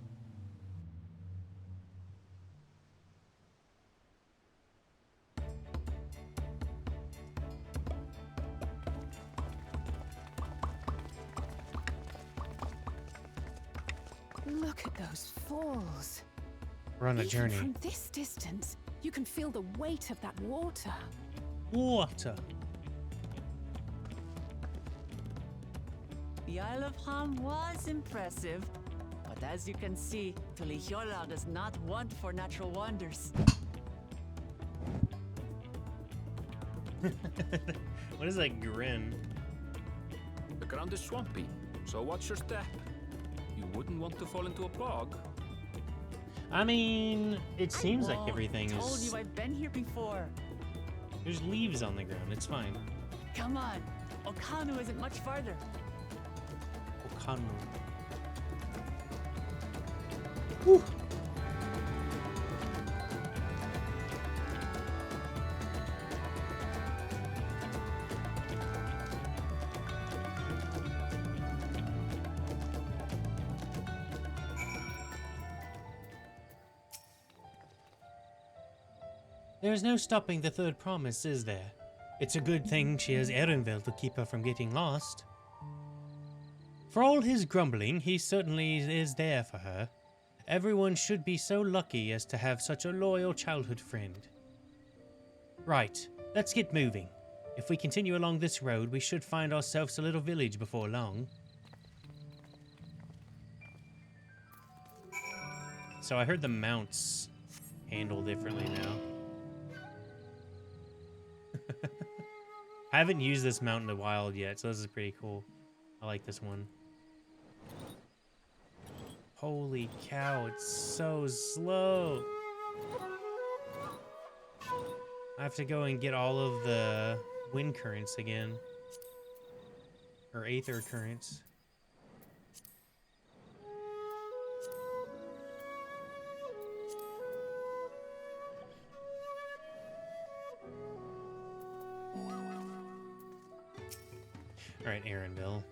Look at those falls. We're on a Even journey. From this distance, you can feel the weight of that water. Water. The Isle of Ham was impressive, but as you can see, Tuliolal does not want for natural wonders. What is that grin? The ground is swampy, so watch your step. You wouldn't want to fall into a bog. I mean, it seems like Whoa, everything I told is... you I've been here before. There's leaves on the ground, it's fine. Come on, Okanu isn't much farther. Okanu. Whew. There's no stopping the third promise, is there? It's a good thing she has Erenville to keep her from getting lost. For all his grumbling, he certainly is there for her. Everyone should be so lucky as to have such a loyal childhood friend. Right, let's get moving. If we continue along this road, we should find ourselves a little village before long. So I heard the mounts handle differently now. I haven't used this mount in the wild yet, so this is pretty cool. I like this one. Holy cow, it's so slow. I have to go and get all of the wind currents again. Or aether currents. Alright, Aaronville.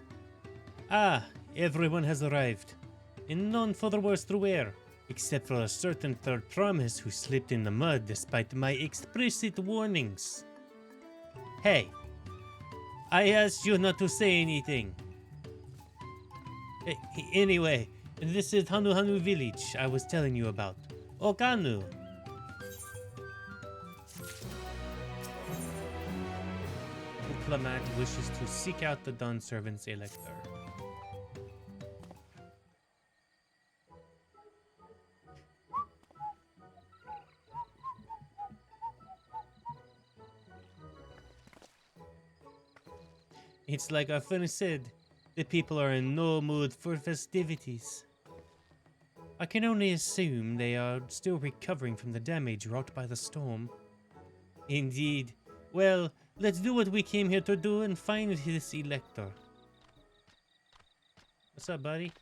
Ah, everyone has arrived. And none for the worse to wear, except for a certain third promise who slipped in the mud despite my explicit warnings. Hey, I asked you not to say anything. Anyway, this is Hanu Hanu village I was telling you about. Okanu. Diplomat wishes to seek out the Dawn Servant's elector. It's like our friend said, the people are in no mood for festivities. I can only assume they are still recovering from the damage wrought by the storm. Indeed. Well, let's do what we came here to do and find this elector. What's up, buddy?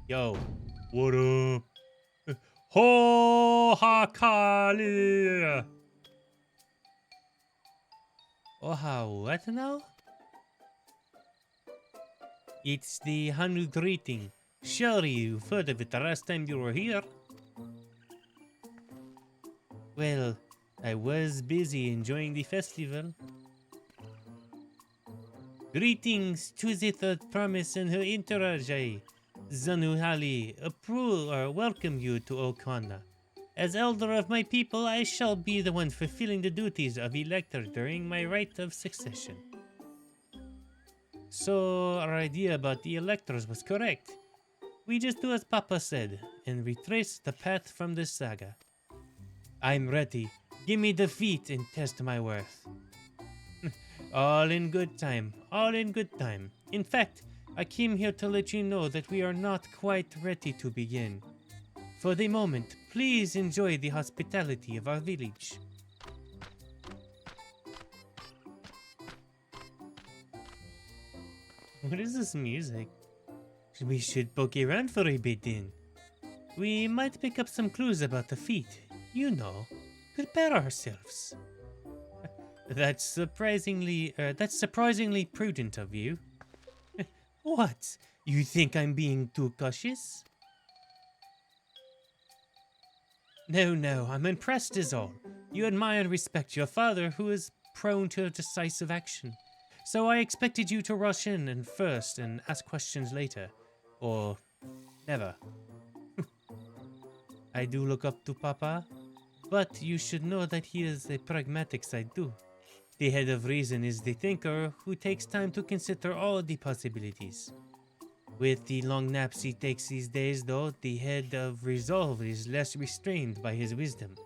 Yo, what up? Ho Hakali! Oh, what now? It's the Hanu greeting. Surely you've heard of it the last time you were here. Well, I was busy enjoying the festival. Greetings to the third promise and her entourage. Zanuhali welcome you to Okana. As elder of my people, I shall be the one fulfilling the duties of elector during my right of succession. So, our idea about the electors was correct. We just do as Papa said, and retrace the path from this saga. I'm ready. Give me defeat and test my worth. All in good time. All in good time. In fact, I came here to let you know that we are not quite ready to begin. For the moment, please enjoy the hospitality of our village. What is this music? We should poke around for a bit then. We might pick up some clues about the feat. You know, prepare ourselves. That's surprisingly prudent of you. What? You think I'm being too cautious? No, I'm impressed is all. You admire and respect your father, who is prone to decisive action. So I expected you to rush in and first and ask questions later. Or never. I do look up to Papa, but you should know that he is a pragmatic side too. The head of reason is the thinker who takes time to consider all the possibilities. With the long naps he takes these days, though, the head of resolve is less restrained by his wisdom.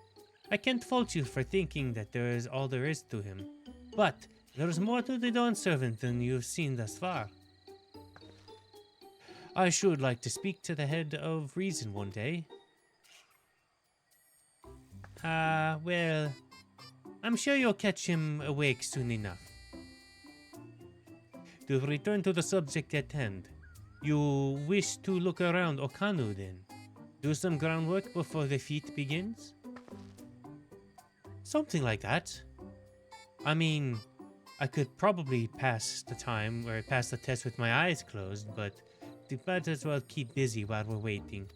I can't fault you for thinking that there is all there is to him, but there's more to the Dawn Servant than you've seen thus far. I should like to speak to the head of reason one day. Well, I'm sure you'll catch him awake soon enough. To return to the subject at hand, you wish to look around Okanu then? Do some groundwork before the feat begins? Something like that. I mean, I could probably pass the test with my eyes closed, but we might as well keep busy while we're waiting.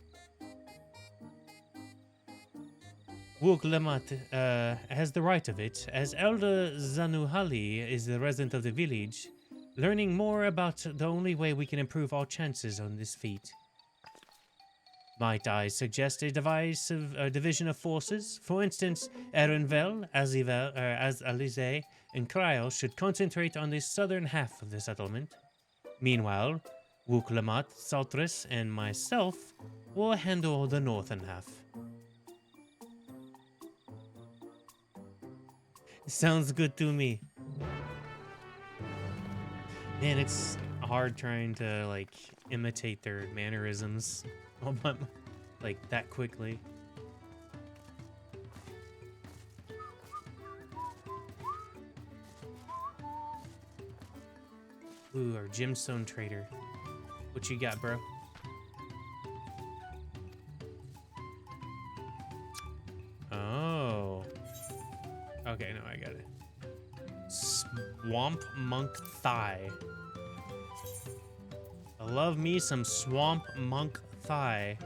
Wuglamat has the right of it, as Elder Zanuhali is the resident of the village, learning more about the only way we can improve our chances on this feat. Might I suggest a division of forces? For instance, Erenvel, Alize, and Cryo should concentrate on the southern half of the settlement. Meanwhile, Wuglamat, Saltris, and myself will handle the northern half. Sounds good to me. Man, it's hard trying to, like, imitate their mannerisms like that quickly. Ooh, our gemstone trader. What you got, bro? Okay, no, I got it. Swamp monk thigh. I love me some swamp monk thigh.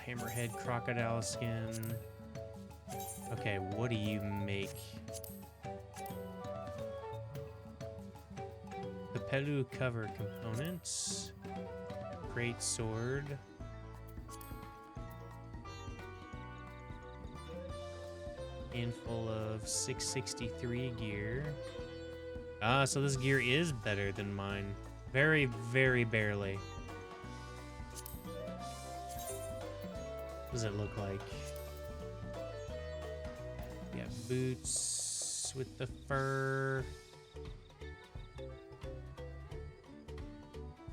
Hammerhead crocodile skin. Okay, what do you make? Capellu cover components. Great sword. Handful of 663 gear. Ah, so this gear is better than mine. Very, very barely. What does it look like? Yeah, boots with the fur.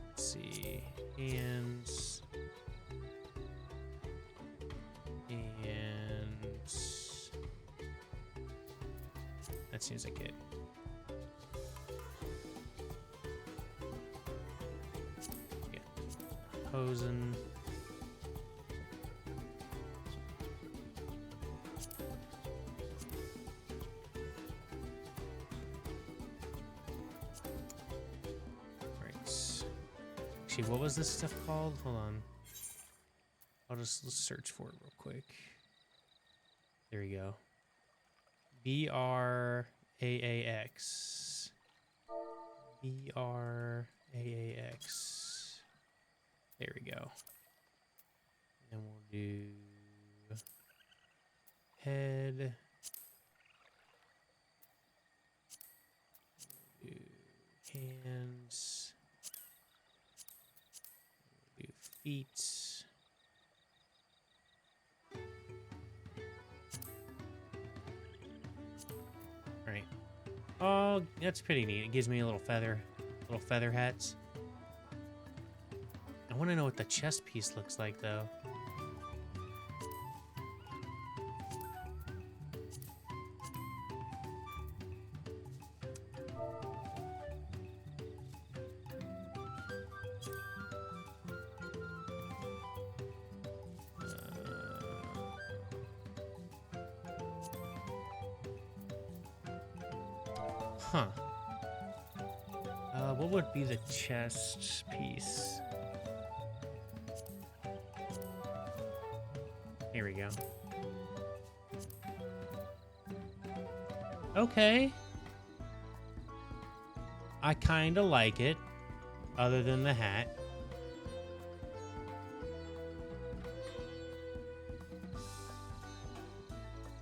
Let's see. Hands. And that seems like it. Yeah. Hosen. Actually, what was this stuff called? Hold on. Let's search for it real quick. There we go. BRAAX. BRAAX. There we go. And we'll do head. We'll do hands. We'll do feet. Right. Oh, that's pretty neat. It gives me a little feather hats. I want to know what the chest piece looks like, though. Huh. What would be the chest piece? Here we go. Okay. I kinda like it, other than the hat.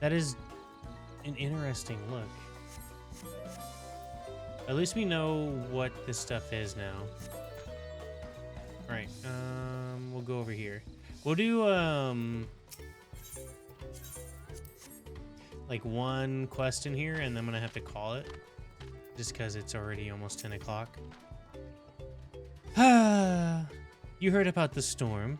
That is an interesting look. At least we know what this stuff is now. Right, we'll go over here. We'll do, like one quest in here, and then I'm gonna have to call it. Just because it's already almost 10 o'clock. You heard about the storm.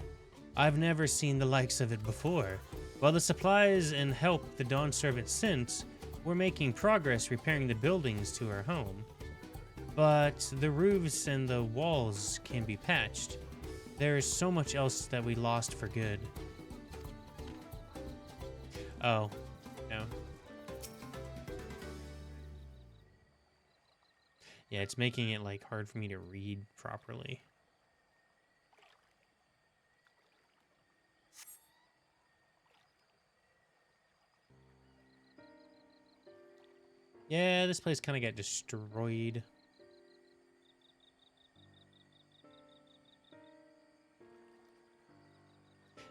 I've never seen the likes of it before. While the supplies and help the Dawn Servant sent, we're making progress repairing the buildings to our home. But the roofs and the walls can be patched. There is so much else that we lost for good. Oh, no. Yeah, it's making it like hard for me to read properly. Yeah, this place kind of got destroyed.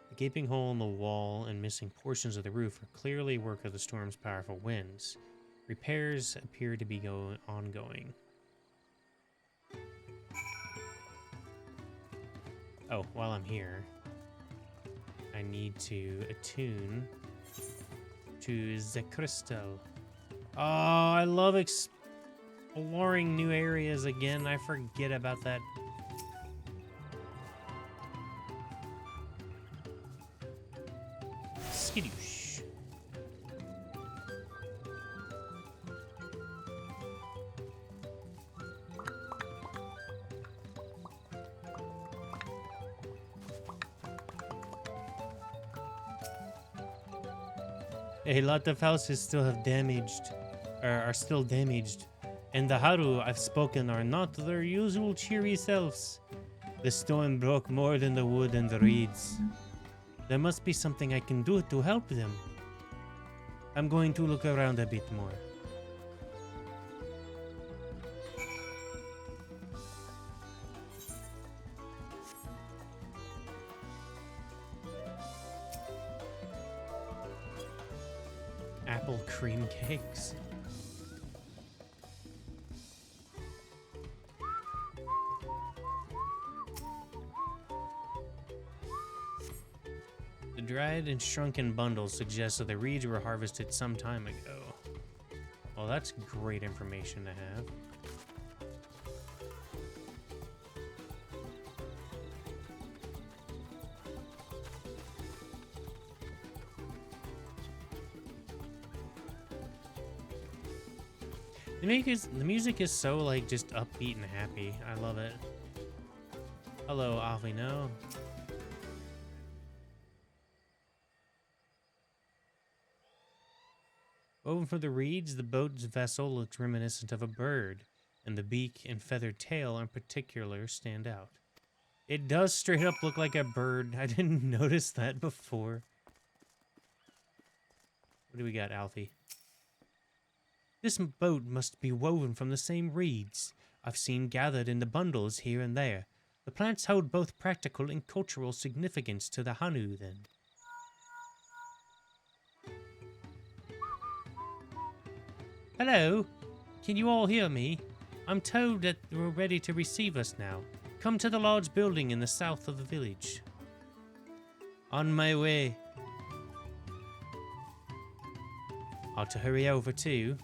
The gaping hole in the wall and missing portions of the roof are clearly work of the storm's powerful winds. Repairs appear to be ongoing. Oh, while I'm here, I need to attune to the crystal. Oh, I love exploring new areas again. I forget about that. Skidoosh. A lot of houses still have damaged, or are still damaged, and the Haru I've spoken are not their usual cheery selves. The storm broke more than the wood and the reeds. There must be something I can do to help them. I'm going to look around a bit more. Apple cream cakes. The dried and shrunken bundles suggest that the reeds were harvested some time ago. Well, that's great information to have. The music is so like just upbeat and happy. I love it. Hello, Avino. Woven from the reeds, the boat's vessel looks reminiscent of a bird, and the beak and feathered tail in particular stand out. It does straight up look like a bird. I didn't notice that before. What do we got, Alfie? This boat must be woven from the same reeds I've seen gathered in the bundles here and there. The plants hold both practical and cultural significance to the Hanu, then. Hello? Can you all hear me? I'm told that we're ready to receive us now. Come to the large building in the south of the village. On my way. Ought to hurry over too.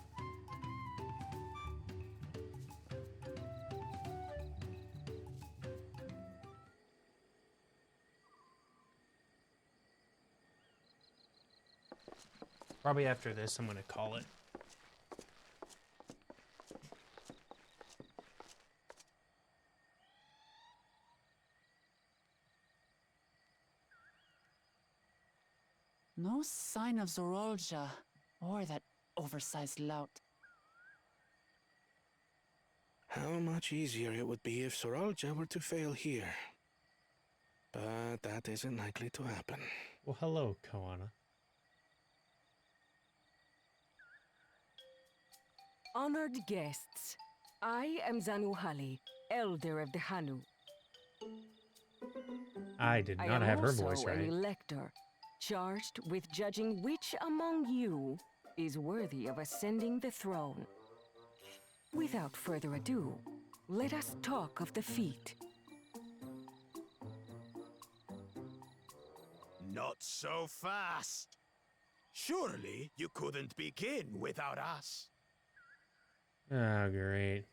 Probably after this, I'm going to call it. No sign of Zorolja or that oversized lout. How much easier it would be if Soralja were to fail here. But that isn't likely to happen. Well, hello, Koana. Honored guests, I am Zanuhali, elder of the Hanu. I did not have her voice I am right. also an elector, charged with judging which among you is worthy of ascending the throne. Without further ado, let us talk of the feat. Not so fast. Surely you couldn't begin without us. Oh, great.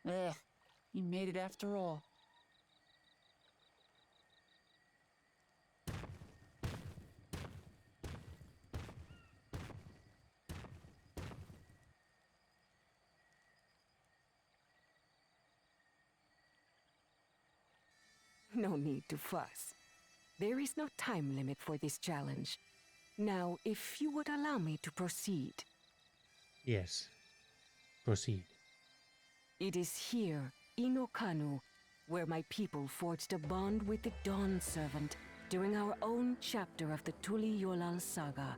You made it after all. No need to fuss. There is no time limit for this challenge. Now, if you would allow me to proceed. Yes. Proceed. It is here, in Okanu, where my people forged a bond with the Dawn Servant during our own chapter of the Tuli Yolal saga.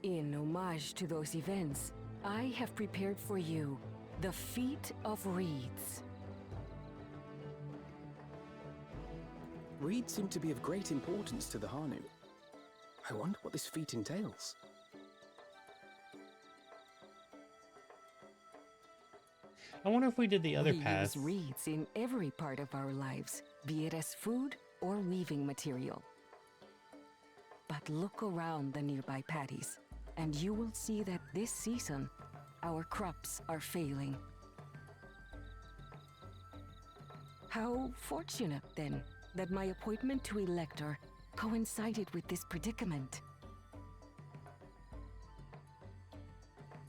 In homage to those events, I have prepared for you the Feat of Reeds. Reeds seem to be of great importance to the Hanu. I wonder what this feat entails. I wonder if we did the other We path. use reeds in every part of our lives, be it as food or weaving material. But look around the nearby paddies, and you will see that this season, our crops are failing. How fortunate, then, that my appointment to Elector coincided with this predicament.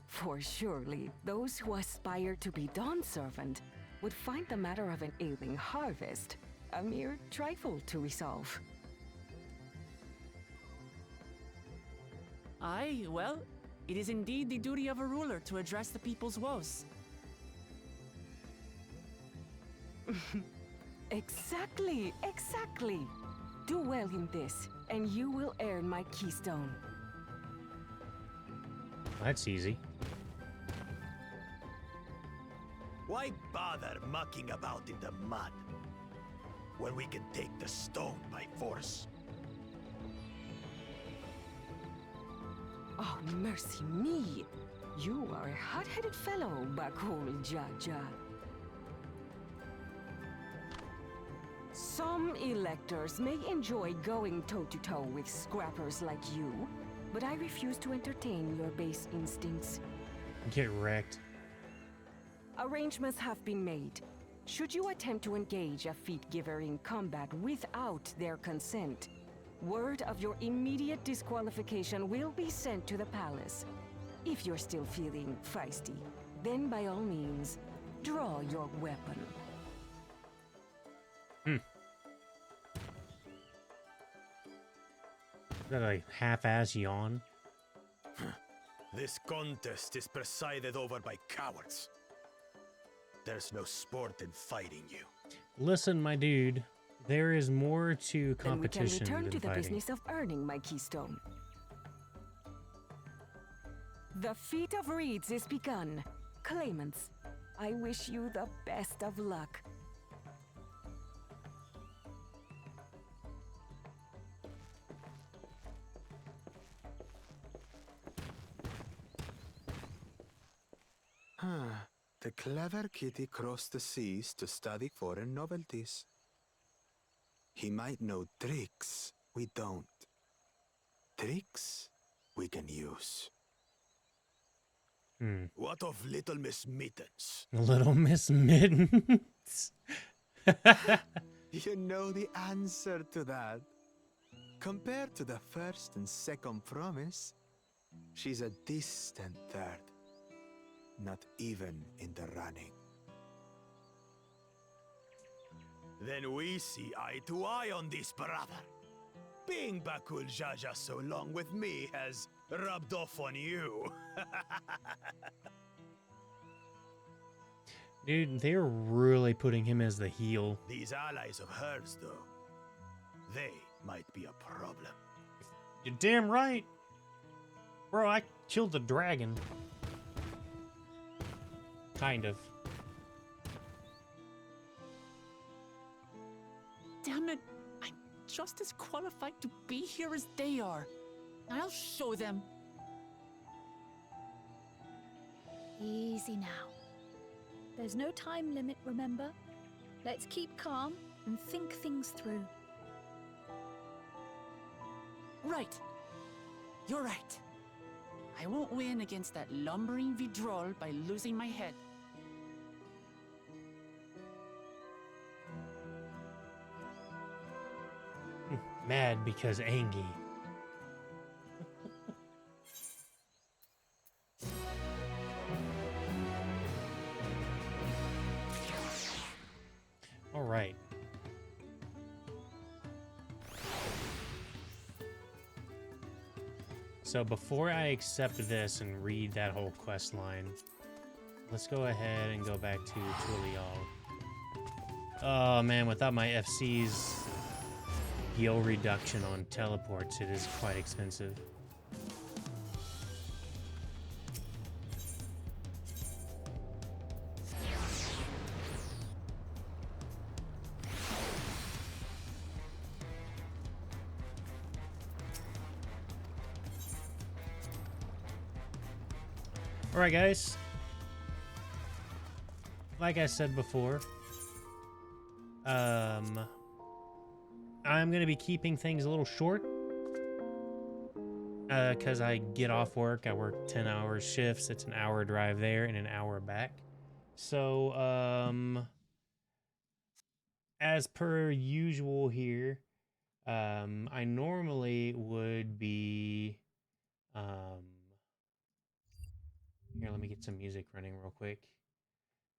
For surely, those who aspire to be Dawn Servant would find the matter of an ailing harvest A mere trifle to resolve. Aye, well, it is indeed the duty of a ruler to address the people's woes. Exactly, exactly. Do well in this, and you will earn my keystone. That's easy. Why bother mucking about in the mud when we can take the stone by force? Oh, mercy me! You are a hot-headed fellow, Bakul Jaja. Some electors may enjoy going toe-to-toe with scrappers like you, but I refuse to entertain your base instincts. Get wrecked. Arrangements have been made. Should you attempt to engage a feat giver in combat without their consent, word of your immediate disqualification will be sent to the palace. If you're still feeling feisty, then by all means, draw your weapon. Is that a half-ass yawn? This contest is presided over by cowards. There's no sport in fighting you. Listen, my dude, there is more to competition then we can return than to the fighting. business of earning my keystone. The feat of reeds is begun. Claimants, I wish you the best of luck. The clever kitty crossed the seas to study foreign novelties. He might know tricks we don't. Tricks we can use. What of Little Miss Mittens? Little Miss Mittens. You know the answer to that. Compared to the first and second promise, she's a distant third. Not even in the running. Then we see eye to eye on this, brother. Being Bakul Jaja so long with me has rubbed off on you. Dude, they're really putting him as the heel. These allies of hers, though, they might be a problem. You're damn right. Bro, I killed the dragon. Kind of. Damn it, I'm just as qualified to be here as they are. I'll show them. Easy now. There's no time limit, remember? Let's keep calm and think things through. Right. You're right. I won't win against that lumbering Vidrol by losing my head. Mad because Angie. All right. So before I accept this and read that whole quest line, let's go ahead and go back to Tulial. Oh man, without my FC's heal reduction on teleports, it is quite expensive. Alright guys, like I said before, I'm going to be keeping things a little short because I get off work. I work 10-hour shifts. It's an hour drive there and an hour back. So, as per usual here, I normally would be... here, let me get some music running real quick.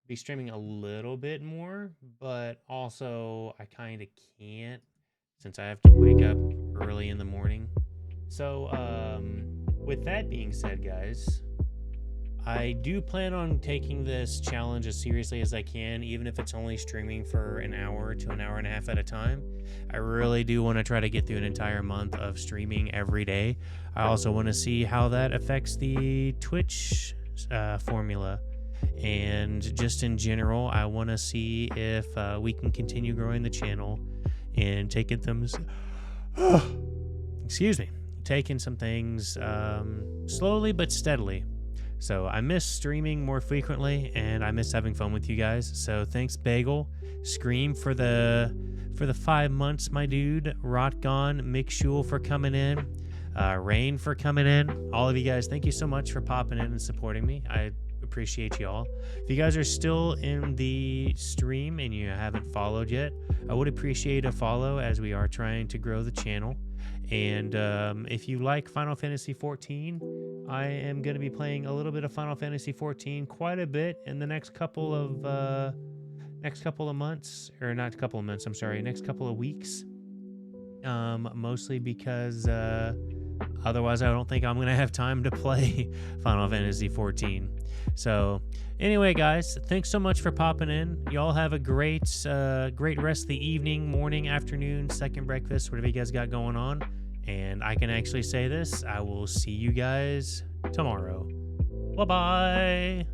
be streaming a little bit more, but also I kind of can't since I have to wake up early in the morning. So, with that being said, guys, I do plan on taking this challenge as seriously as I can, even if it's only streaming for an hour to an hour and a half at a time. I really do want to try to get through an entire month of streaming every day. I also want to see how that affects the Twitch formula. And just in general, I want to see if we can continue growing the channel and taking some things slowly but steadily. So I miss streaming more frequently, and I miss having fun with you guys. So thanks, Bagel, Scream for the 5 months, my dude, Rotgon, Mick Shul for coming in, Rain for coming in. All of you guys, thank you so much for popping in and supporting me. I appreciate y'all. If you guys are still in the stream and you haven't followed yet, I would appreciate a follow as we are trying to grow the channel. And if you like Final Fantasy XIV, I am going to be playing a little bit of Final Fantasy XIV, quite a bit in the next couple of months, or not a couple of months, I'm sorry, next couple of weeks. Mostly because otherwise I don't think I'm going to have time to play Final Fantasy XIV. So anyway, guys, thanks so much for popping in. Y'all have a great rest of the evening, morning, afternoon, second breakfast, whatever you guys got going on. And I can actually say this, I will see you guys tomorrow. Bye-bye.